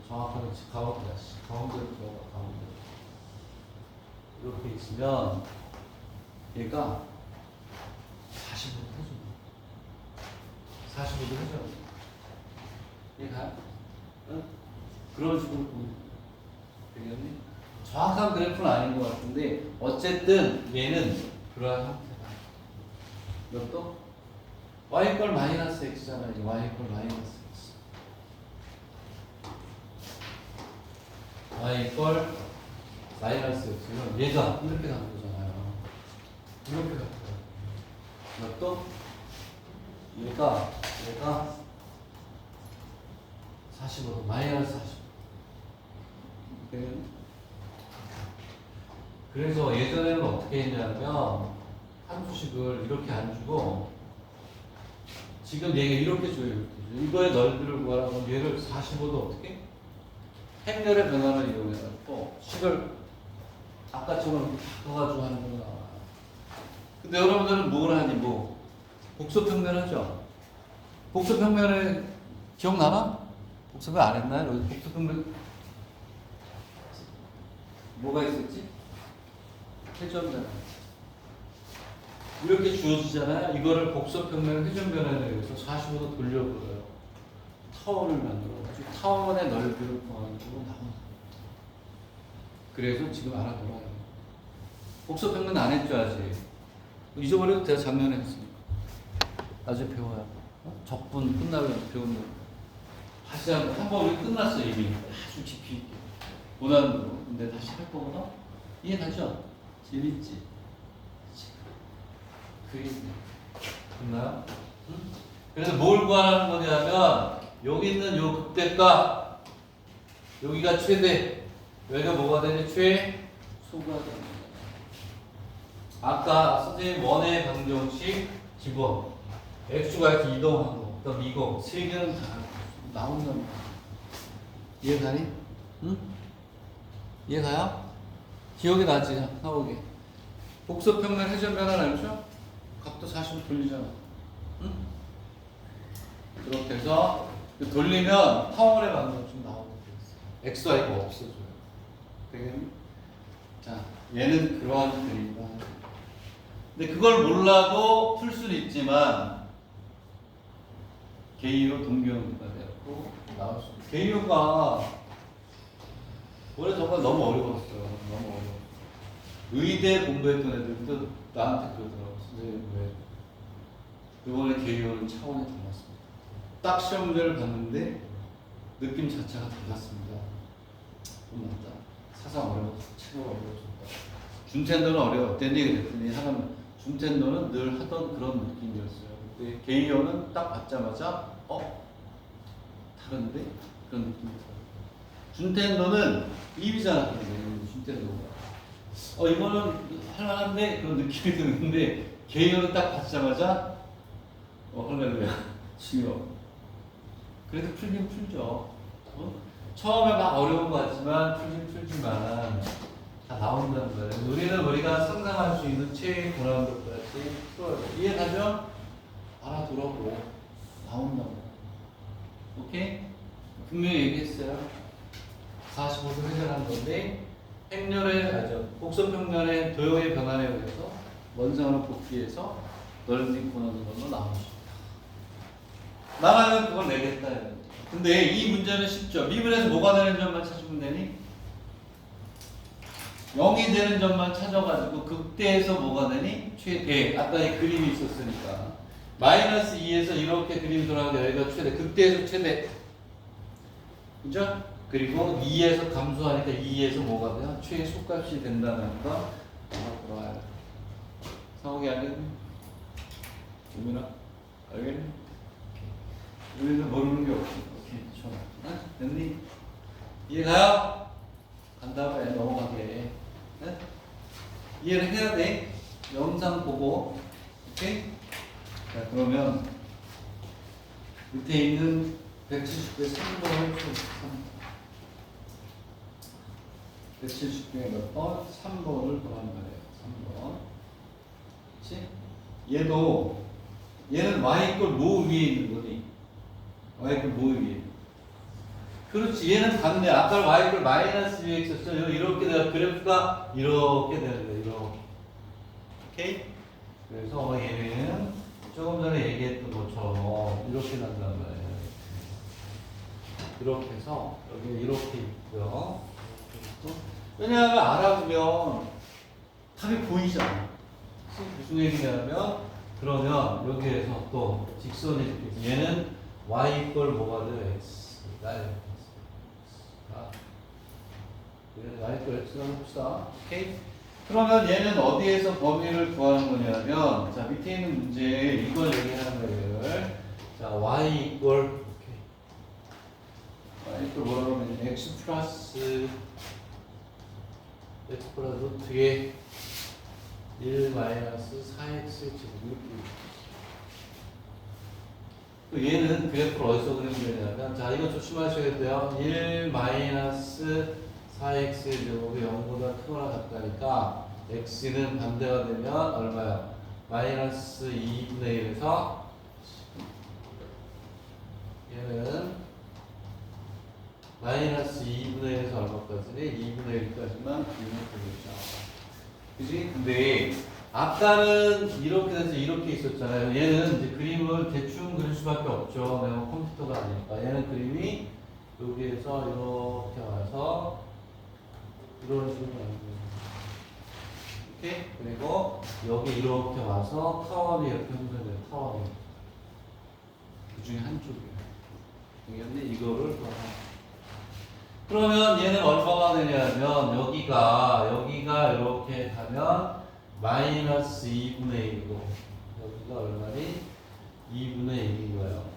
정확하게 가운데로 들어가 가운데 이렇게 있으면 얘가 45도 해줘. 45도 해줘. 얘가 그런 식으로 보면 되겠니? 정확한 그래프는 아닌 것 같은데 어쨌든 얘는 그러한 형태다. 몇 도? y 걸 마이너스 x잖아요. y 걸 마이너스 x. y 걸 마이너스 x는 얘가 이렇게 가는 거잖아요. 이렇게 가는 거예요. 몇 도? 얘가 45도 마이너스 45도. 그래서 예전에는 어떻게 했냐면 함수식을 이렇게 안 주고 지금 얘가 이렇게 줘요. 이거의 넓이를 구하라면 얘를 45도 어떻게? 행렬의 변화를 이용해갖고 식을 아까처럼 바꿔가지고 하는 거가 나와요. 근데 여러분들은 뭘 하니 뭐 복소평면 하죠? 복소평면에 기억나나? 복소평면 안 했나요? 여기 복소평면 뭐가 있었지? 회전변화 이렇게 주어지잖아요. 이거를 복소평면 회전변화에 의해서 45도 돌려버려요. 타원을 만들어가지고 타원의 넓이를 구하고 나옵니다. 그래서 지금 알아들어요. 복소평면 안 했죠 아직? 잊어버려도 제가 작년에 했으니까 나중에 배워요. 적분 끝나면 배우는 거. 다시 한번 우리 끝났어요 이미. 아주 깊이 있게 고난도로. 근데 다시 할 거구나? 이해가죠? 재밌지? 그림 됐나요? 응? 그래서 뭘 구하는 거냐면 여기 있는 요 극대값 여기가 최대 여기가 뭐가 되냐 최소가 됩니다. 아까 선생님 원의 방정식 기본 x가 이렇게 이동한 거 그다음 이거 세 개는 다 나온단 말이야. 이해가니? 응? 이해가요? 기억이 나지? 나오게 복소평면 회전변화 알죠? 값도 45 돌리잖아. 응? 이렇게 해서 돌리면 타원의 방정식 나오게 돼 있어. XY가 없어져요. 되겠니? 자, 얘는 그러한 그림이다. 근데 그걸 몰라도 풀 수는 있지만 게이오 동경우가 되었고 나올 수 있어. 게이오가 올해 정말 너무 어려웠어요. 너무 어려워. 의대 공부했던 애들도 나한테 그러더라고. 선생님 왜 이번에 게이오는 차원이 달랐습니다. 딱 시험 문제를 봤는데 느낌 자체가 달랐습니다. 혼났다. 사상 어려웠어. 체력 어려워졌다. 준텐도는 어려워. 어떤 얘기 그랬더니 하나는 준텐도는 늘 하던 그런 느낌이었어요. 근데 게이오는 딱 받자마자 다른데? 그런 느낌이 들어요. 준텐도는 입이잖아. 준텐도가. 이거는 할만한데? 그런 느낌이 드는데 게이오는 딱 받자마자 할렐루야. 중요. 그래도 풀긴 풀죠. 처음에 막 어려운 것 같지만 풀긴 풀지만 다 나온다는 거예요. 우리는 우리가 상상할 수 있는 최고의 고난도까지 풀어요. 이해가죠? 알아들어도 나온다고. 오케이? 분명히 얘기했어요. 45도 해결한 건데 곡선평면의 도형의 변화에 의해서 원상으로 복귀해서 넓은 고난도로 나오죠. 나라면 그걸 내겠다. 근데 이 문제는 쉽죠. 미분에서 뭐가 되는 점만 찾으면 되니? 0이 되는 점만 찾아가지고 극대에서 뭐가 되니? 최대. 아까 이 그림이 있었으니까. 마이너스 2에서 이렇게 그림이 돌아가는데 여기가 최대. 극대에서 최대. 그죠? 그리고 2에서 감소하니까 2에서 뭐가 돼요? 최소값이 된다는 거. 들어와요. 상욱이 알겠니? 유민아? 알겠니? 우리는 모르는 게 없어. 오케이, 좋아. 됐니? 이해가요? 간 다음에 넘어가게. 네? 이해를 해야 돼. 영상 보고. 오케이? 자, 그러면 밑에 있는 170개 3번을 170개 몇 번? 3번을 보란 말이에요. 3번. 그렇지? 얘는 y 뭐 위에 있는 거니? y 뭐 위에? 그렇지. 얘는 반대. 아까 y 마이너스 위에 있었죠. 이렇게 돼요. 그래프가 이렇게 되는 거예요. 이렇게. 오케이? 그래서 얘는 조금 전에 얘기했던 것처럼 이렇게 난단 말이에요. 이렇게 해서 여기 이렇게 있고요. 왜냐하면 알아보면 답이 보이잖아. 무슨 얘기냐면 그러면 여기에서 또 직선이 이렇게 얘는 y 뭐가 돼요? x가 y x라고 봅시다. 오케이? 그러면 얘는 어디에서 범위를 구하는 거냐면 자 밑에 있는 문제 이걸 얘기하는 거예요. 자 y 뭐라고 하면 x 플러스 루트에 1 마이너스 4x 제곱 이렇게. 얘는 그래프를 어디서 그리면 되냐면 자 이거 조심하셔야 돼요. 1 마이너스 4x의 제곱이 0보다 크거나 같다니까 x는 반대가 되면 얼마야? 마이너스 2분의 1에서 얘는 마이너스 2분의 1에서 얼마까지니? 2분의 1까지만 그리면 되겠죠. 그지? 근데 아까는 이렇게 돼서 이렇게 있었잖아요. 얘는 이제 그림을 대충 그릴 수밖에 없죠. 내가 컴퓨터가 아니니까. 얘는 그림이 여기에서 이렇게 와서 이런 식으로 나옵니다. 이렇게 그리고 여기 이렇게 와서 타원이 이렇게 형성돼요. 타원이 그 중에 한쪽이에요. 근데 이거를 그러면 얘는 얼마가 되냐면 여기가 이렇게 가면 마이너스 2분의 1이고 여기가 얼마니? 2분의 1인 거예요.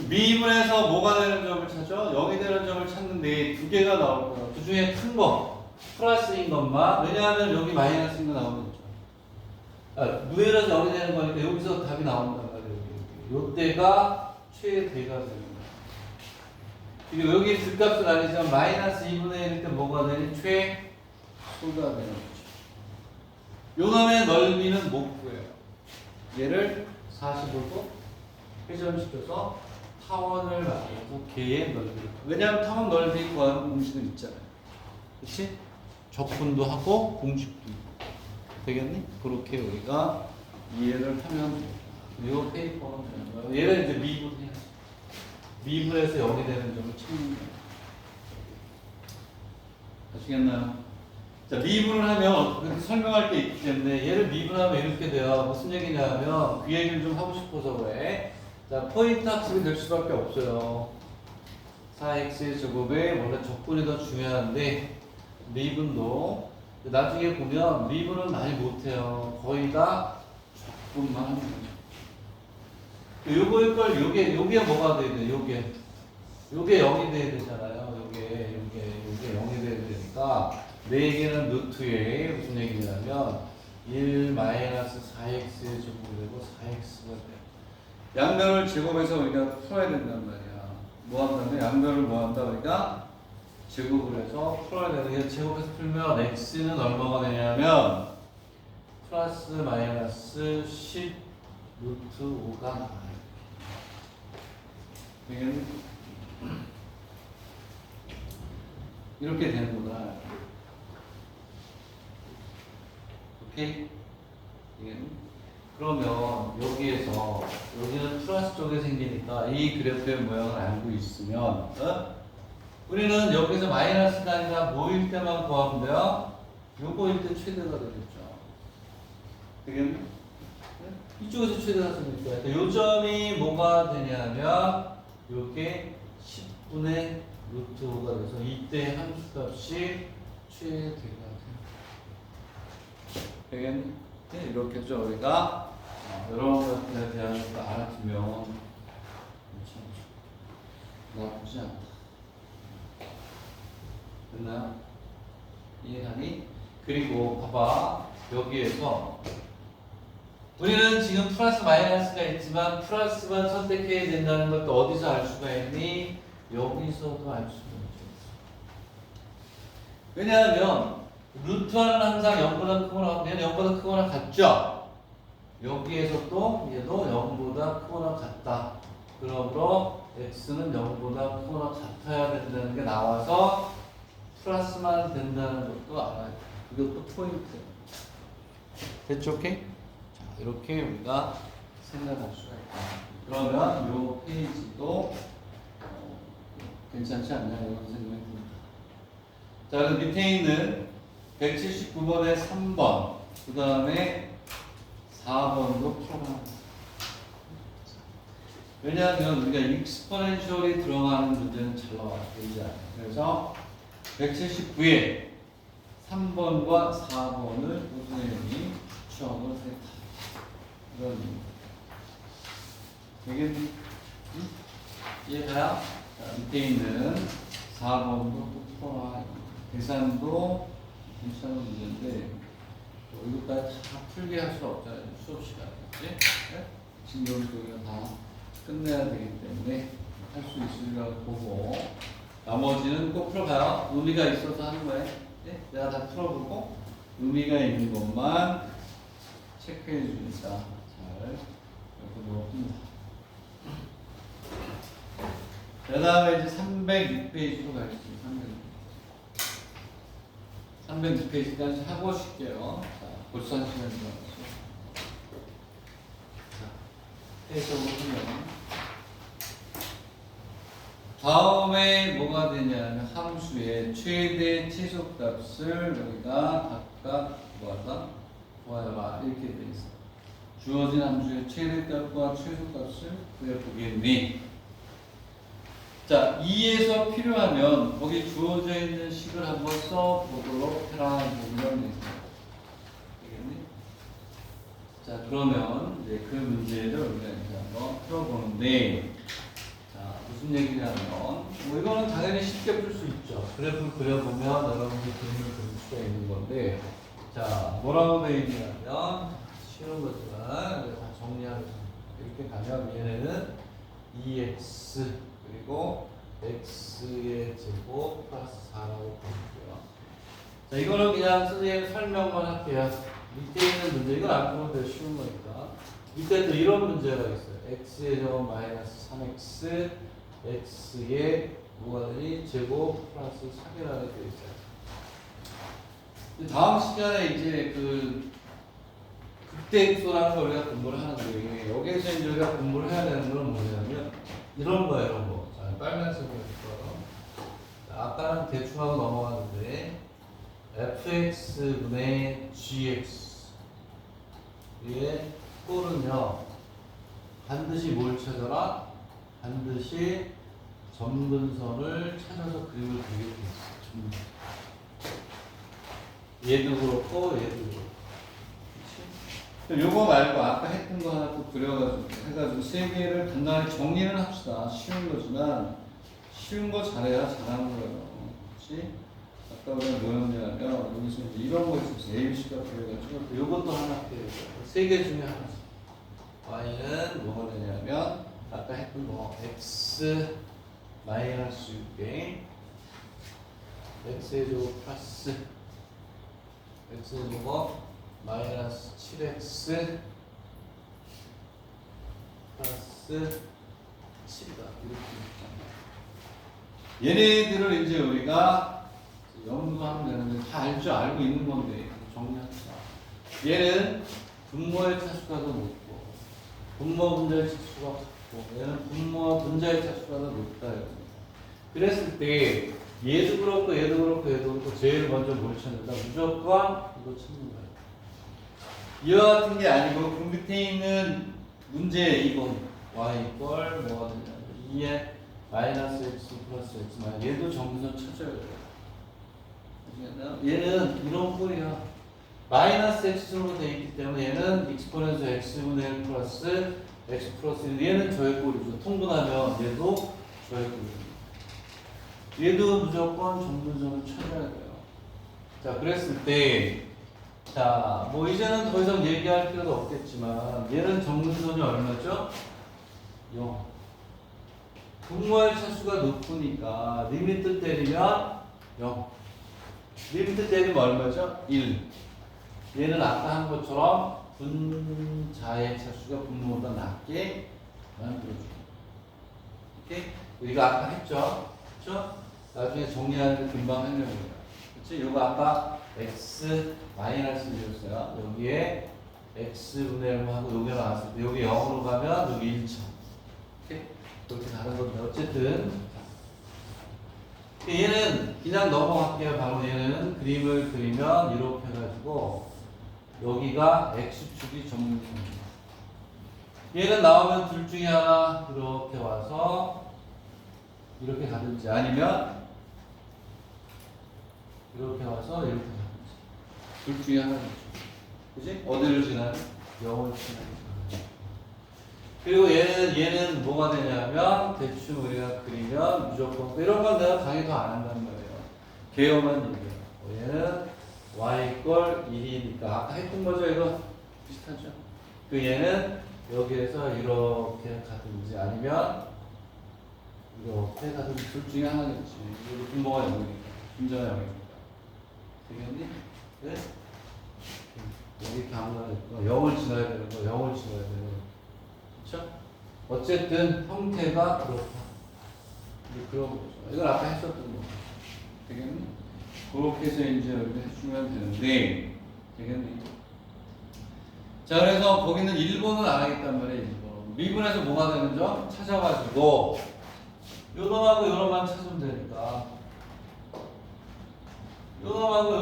미분에서 뭐가 되는 점을 찾죠? 0이 되는 점을 찾는데 두 개가 나올 거예요. 그 중에 큰 거, 플러스인 것만. 왜냐하면 여기 마이너스인 거 나오는 거죠. 무에서 0이 되는 거니까 여기서 답이 나온단 말이에요. 요때가 최대가 되는 거예요. 그리고 여기 들값은 아니지만 마이너스 2분의 1일 때 뭐가 되니? 최소가 되는 거죠. 요 놈의 넓이는 못 구해요. 얘를 45도 회전시켜서 타원을 말해서 개의 넓이. 왜냐하면 타원 넓이 구하는 공식은 있잖아요. 그렇지? 적분도 하고 공식도 있고. 되겠니? 그렇게 우리가 이해를 하면 돼요. 이 페이퍼는 뭐야? 얘를 이제 미분해야지. 미분해서 0이 되는 점을 찾는 거예요. 아시겠나요? 자, 미분을 하면 그렇게 설명할 게 있기 때문에 얘를 미분하면 이렇게 돼요. 무슨 얘기냐면 그 얘기를 좀 하고 싶어서 그래. 자, 포인트 학습이 될 수밖에 없어요. 4x의 제곱에 원래 적분이 더 중요한데 미분도 나중에 보면 미분은 많이 못해요. 거의 다 적분만 하는 거죠. 요거일 걸 요게 뭐가 돼야 돼? 요게 0이 돼야 되잖아요. 요게 0이 돼야 되니까 4개는 루트에 무슨 얘기냐면 1 마이너스 4x의 제곱이 되고 4x가 돼요. 양변을 제곱해서 우리가 풀어야 된단 말이야. 뭐 한다면 양변을 뭐 한다 우리가 제곱을 해서 풀어야 되는. 제곱해서 풀면 x는 얼마가 되냐면 플러스 마이너스 10 루트 5가 나와요. 되겠니? 이렇게 되는구나. 오케이? 그러면 여기에서 여기는 플러스 쪽에 생기니까 이 그래프의 모양을 알고 있으면 우리는 여기서 마이너스가 아니라 뭐일 때만 구하면 돼요? 요거일 때 최대가 되겠죠. 되겠니? 이쪽에서 최대가 되니까 요 점이 뭐가 되냐면 요게 10분의 루트 5가 돼서 이때 함수값이 최대가 돼요. 되겠니? 네, 이렇게 해서 우리가 이런 것들에 대한 것도 알아두면 나쁘지 않다. 됐나요? 이해하니? 그리고 봐봐 여기에서 우리는 지금 플러스 마이너스가 있지만 플러스만 선택해야 된다는 것도 어디서 알 수가 있니? 여기서도 알 수가 있죠. 왜냐하면 루트와는 항상 0보다 크거나 얘는 0보다 크거나 같죠? 여기에서 또 얘도 0보다 크거나 같다. 그러므로 x는 0보다 크거나 같아야 된다는 게 나와서 플러스만 된다는 것도 알아야 돼. 이것도 포인트예요. 됐죠? 오케이? 자, 이렇게 우리가 생각할 수가 있다. 그러면 이 페이지도 괜찮지 않냐 이런 생각이 듭니다. 자, 그럼 밑에 있는 179번에 3번, 그 다음에 4번도 풀어갑니다. 왜냐하면 우리가 익스포넨셜이 들어가는 문제는 잘 나와요. 그래서 179에 3번과 4번을 선생님이 추천을 했다. 이런 의미입니다. 되겠니? 이해가요? 밑에 있는 4번도 풀어라. 계산도 괜찮은 문제인데 이것까지 다 풀게 할 수 없잖아요. 수업 시간에. 그치? 네? 지금 여기가 다 끝내야 되기 때문에 할 수 있으리라고 보고 나머지는 꼭 풀어가요. 의미가 있어서 하는 거예요. 네? 내가 다 풀어보고 의미가 있는 것만 체크해 주니까 잘 이렇게 넣습니다. 그 다음에 이제 306페이지로 가겠습니다. 306페이지까지 하고 오실게요. 자, 벌써 한 시간 지났어요. 자, 해석을 하면 다음에 뭐가 되냐면 함수의 최대 최소값을 여기가 각각 뭐하다? 구하라 이렇게 돼 있어. 주어진 함수의 최대값과 최소값을 구해보겠니? 자, 2에서 필요하면 거기 주어져 있는 식을 한번 써보도록 해라. 되겠니? 자, 그러면 이제 그 문제를 우리가 이제 한번 풀어보는데, 자, 무슨 얘기냐면, 뭐 이거는 당연히 쉽게 풀 수 있죠. 그래프를 그려보면 여러분들이 그림을 그릴 수가 있는 건데, 자, 뭐라고 되어 있냐면, 쉬운 거지만, 다 정리하면서 이렇게 가면 얘네는 2x 그리고 x의 제곱 플러스 4라고 보고요. 자, 이거는 그냥 선생님 설명만 할게요. 밑에 있는 문제, 이건 안 풀어도 쉬운 거니까. 밑에 또 이런 문제가 있어요. x의 제곱 마이너스 3x x의 뭐가 되니? 제곱 플러스 3이라고 되어 있어요. 다음 시간에 이제 그 극대익소라는 걸 우리가 공부를 하는데 여기에서 이제 우리가 공부를 해야 되는 건 뭐냐면 이런 거예요, 이런 거. 자, 빨간색으로 볼까요? 아까는 대충 하고 넘어가는데 fx분의 gx 위에 꼴은요 반드시 뭘 찾아라? 반드시 점근선을 찾아서 그림을 그리게 돼 있어요. 얘도 그렇고 얘도 그렇고. 요거 말고 아까 했던 거 하나 또 그려가지고 해가지고 세 개를 간단하게 정리는 합시다. 쉬운 거지만 쉬운 거 잘해야 잘하는 거예요. 그렇지? 아까 우리가 뭐였냐면 여기서 이제 이런 거 있었어요. ABC가 그려가지고 요것도 하나 그려요. 세 개 중에 하나씩. y는 뭐가 되냐면 아까 했던 거 x 마이너스 6개 x의 제곱 플러스 x의 제곱 마이너스 7x 플러스 7이다. 이렇게 얘네들을 이제 우리가 연구하면 되는데 다 알고 있는 건데 정리합시다. 얘는 분모의 차수가 더 높고 분모 분자의 차수가 같고 얘는 분모와 분자의 차수가 더 높다. 그랬을 때 얘도 그렇고 얘도 그렇고 얘도 그렇고 제일 먼저 뭘 찾는다? 무조건 이거 찾는 거예요. 이와 같은 게 아니고 그 밑에 있는 문제 이건 y 이퀄 뭐가 되냐면 2에 마이너스 x 플러스 x 마이너스 얘도 정근선 찾아야 돼요. 얘는 이런 꼴이야. 마이너스 x로 되어 있기 때문에 얘는 익스포넨스 x분의 1 플러스 x 플러스 1 얘는 저의 꼴이죠. 통분하면 얘도 저의 꼴이죠. 얘도 무조건 정근선을 찾아야 돼요. 자, 그랬을 때, 자, 뭐 이제는 더 이상 얘기할 필요도 없겠지만, 얘는 정근선이 얼마죠? 0. 분모의 차수가 높으니까, 리미트 때리면 0. 리미트 때리면 얼마죠? 1. 얘는 아까 한 것처럼 분자의 차수가 분모보다 낮게 만들어줍니다. 이렇게 우리가 아까 했죠? 그렇죠? 나중에 정리하는 게 금방 하려고 해요. 그치? 요거 아까 x 마이너스 였어요. 여기에 x분의 1 하고 여기 나왔을 때 여기 0으로 가면 여기 1차. 이렇게 그렇게 가는 건데 어쨌든 얘는 그냥 넘어갈게요. 바로 얘는 그림을 그리면 이렇게 해가지고 여기가 x축이 정근선입니다. 얘는 나오면 둘 중에 하나 이렇게 와서 이렇게 가든지 아니면 이렇게 와서 이렇게 가든지 둘 중에 하나겠죠. 그지? 어디를 지나요? 0을 지나요. 그리고 얘는 뭐가 되냐면 대충 우리가 그리면 무조건 이런 건 내가 강의 더 안 한단 말이에요. 개요만 얘기해요. 얘는 y 이퀄 1이니까 아까 했던 거죠. 이거 비슷하죠. 그 얘는 여기에서 이렇게 가든지 아니면 이렇게 가든지 둘 중에 하나겠지. 여기 분모가 0이니까 분자가 0이니까 되겠니? 네? 여기 이렇게 아무나 0을 지나야 되는 거 0을 지나야 되는 거 그렇죠? 어쨌든 형태가 그렇다. 그런 거죠. 이걸 아까 했었던 거 되겠니? 그렇게 해서 이제 여기 해주면 되는데 되겠니? 자, 그래서 거기는 1번은 안 하겠단 말이에요. 1번. 미분에서 뭐가 되는 점? 찾아가지고 요놈하고 요놈만 찾으면 되니까 요놈하고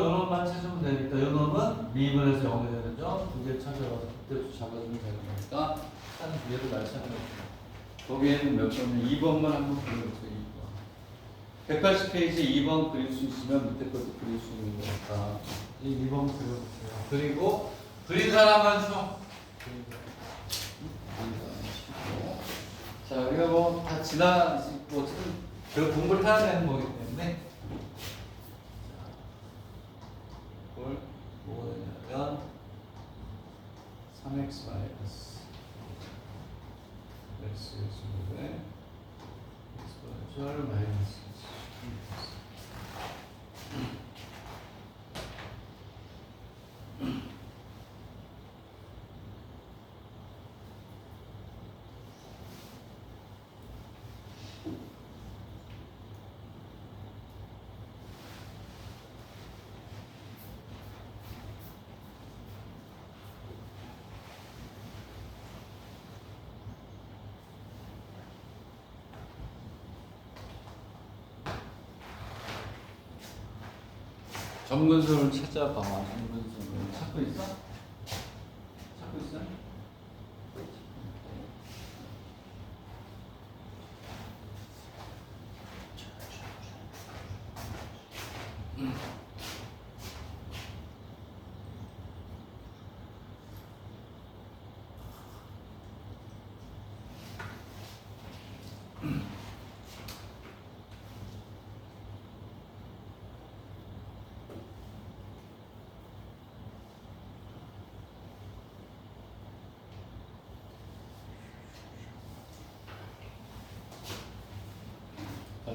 요놈만 찾으면 되니까 요놈은 미분에서 0이 되는 점 두 개 찾아가서 그때 잡아주면 되는 거니까 한 두 개를 날 찾는 거죠. 거기에는 몇 번이냐? 2번만 한번 그려보세요. 2번. 180페이지 2번 그릴 수 있으면 밑에 것도 그릴 수 있는 거니까 이 2번 그려보세요. 그리고 그린 사람만 쉬어. 자, 우리가 뭐 다 뭐 어쨌든 그 공부를 해야 되는 거기 때문에 그걸 뭐가 되냐면 3x 마이너스 xx분의 exponential 마이너스 점근선을 찾아봐. 점근선을 찾고 있어? 찾고 있어?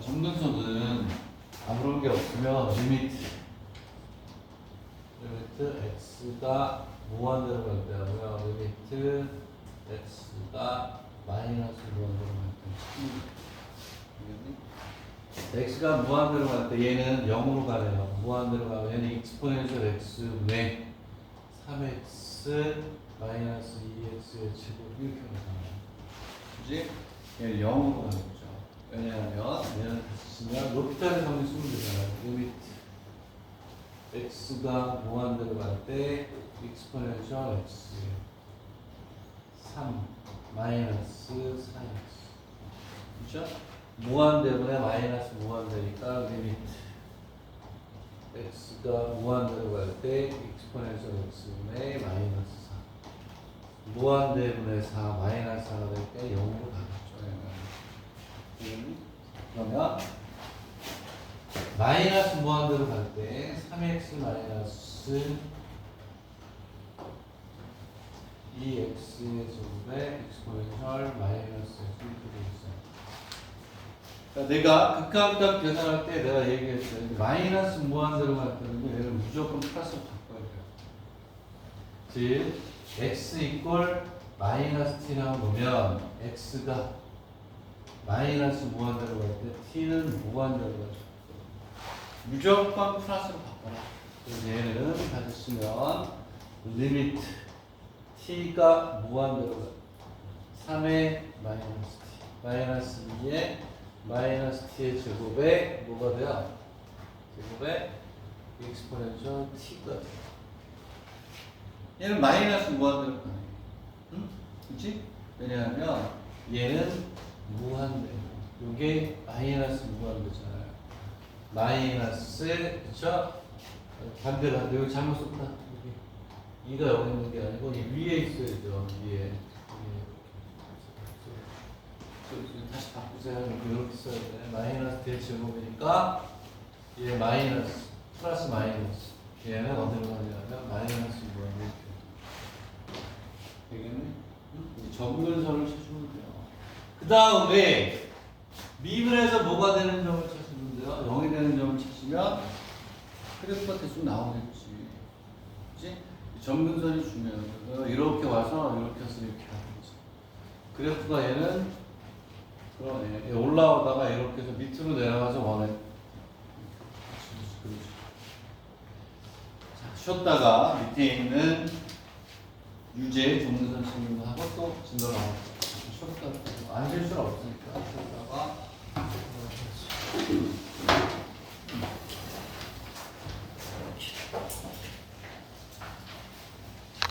점근선은 아무런 게 없으면 리미트 x가 무한대로 갈 때 하고요. 리미트 x가 마이너스 무한대로 갈 때 x가 무한대로 갈 때 얘는 0으로 가래요. 무한대로 가면 얘는 익스포넨셜 x분의 3x 마이너스 2x의 제곱 이렇게 나와요. 그지? 얘는 0으로 가겠죠. 왜냐하면 얘는 쓰면 로피탈의 성리 쓰면 되잖아요. 리미트 x가 무한대로 갈 때 익스포넨셜 x 3 마이너스 4x 그렇죠? 무한대분의 마이너스 무한대니까 리미트 x가 무한대로 갈 때 익스포넨셜 x분의 마이너스 4 무한대분의 4 마이너스 4가 될 때 0으로 가겠죠. 그러면 마이너스 무한대로 갈 때 3x 마이너스 2x의 제곱에 익스포넨셜 마이너스 x 이렇게 되겠어요. 그러니까 내가 극한값 계산할 때 내가 얘기했어요. 마이너스 무한대로 갈 때는 얘를 무조건 플러스로 바꿔야 돼요. 즉 x 이퀄 마이너스 t라고 보면 x가 마이너스 무한대로 갈 때 t는 무한대로 가죠. 무조건 플러스로 바꿔라. 그래서 얘는 다시 쓰면 리미트 t가 무한대로 가 3의 마이너스 t 마이너스 2의 마이너스 t의 제곱에 뭐가 돼요? 제곱에 익스포넨셜 t가 돼요. 얘는 마이너스 무한대로 가네. 응? 그치? 왜냐하면 얘는 무한대. 요게 마이너스 무한대잖아요. 마이너스, 그쵸? 반대로 한데, 여기 잘못 썼다. 여기 2가 여기 있는 게 아니고, 이 위에 있어야죠. 위에. 다시 바꾸세요. 이렇게 써야 돼. 마이너스 대제곱이니까, 얘 마이너스, 플러스 마이너스. 얘는 어디로 가냐면, 마이너스 무한대. 되겠네? 점근선을 찾으면 돼요. 그 다음에 미분에서 뭐가 되는 점을 찾으면 돼요. 0이 되는 점을 찾으면 그래프가 계속 나오겠지. 그치? 점근선이 중요해요. 이렇게 와서 이렇게 해서 이렇게 하는 거지. 그래프가 얘는 그러네. 올라오다가 이렇게 해서 밑으로 내려가서 원에 그렇지. 자, 쉬었다가 밑에 있는 유제 점근선 친구하고 또 진도를 하고 쉬었다가 안 쉴 수는 없으니까 쉬었다가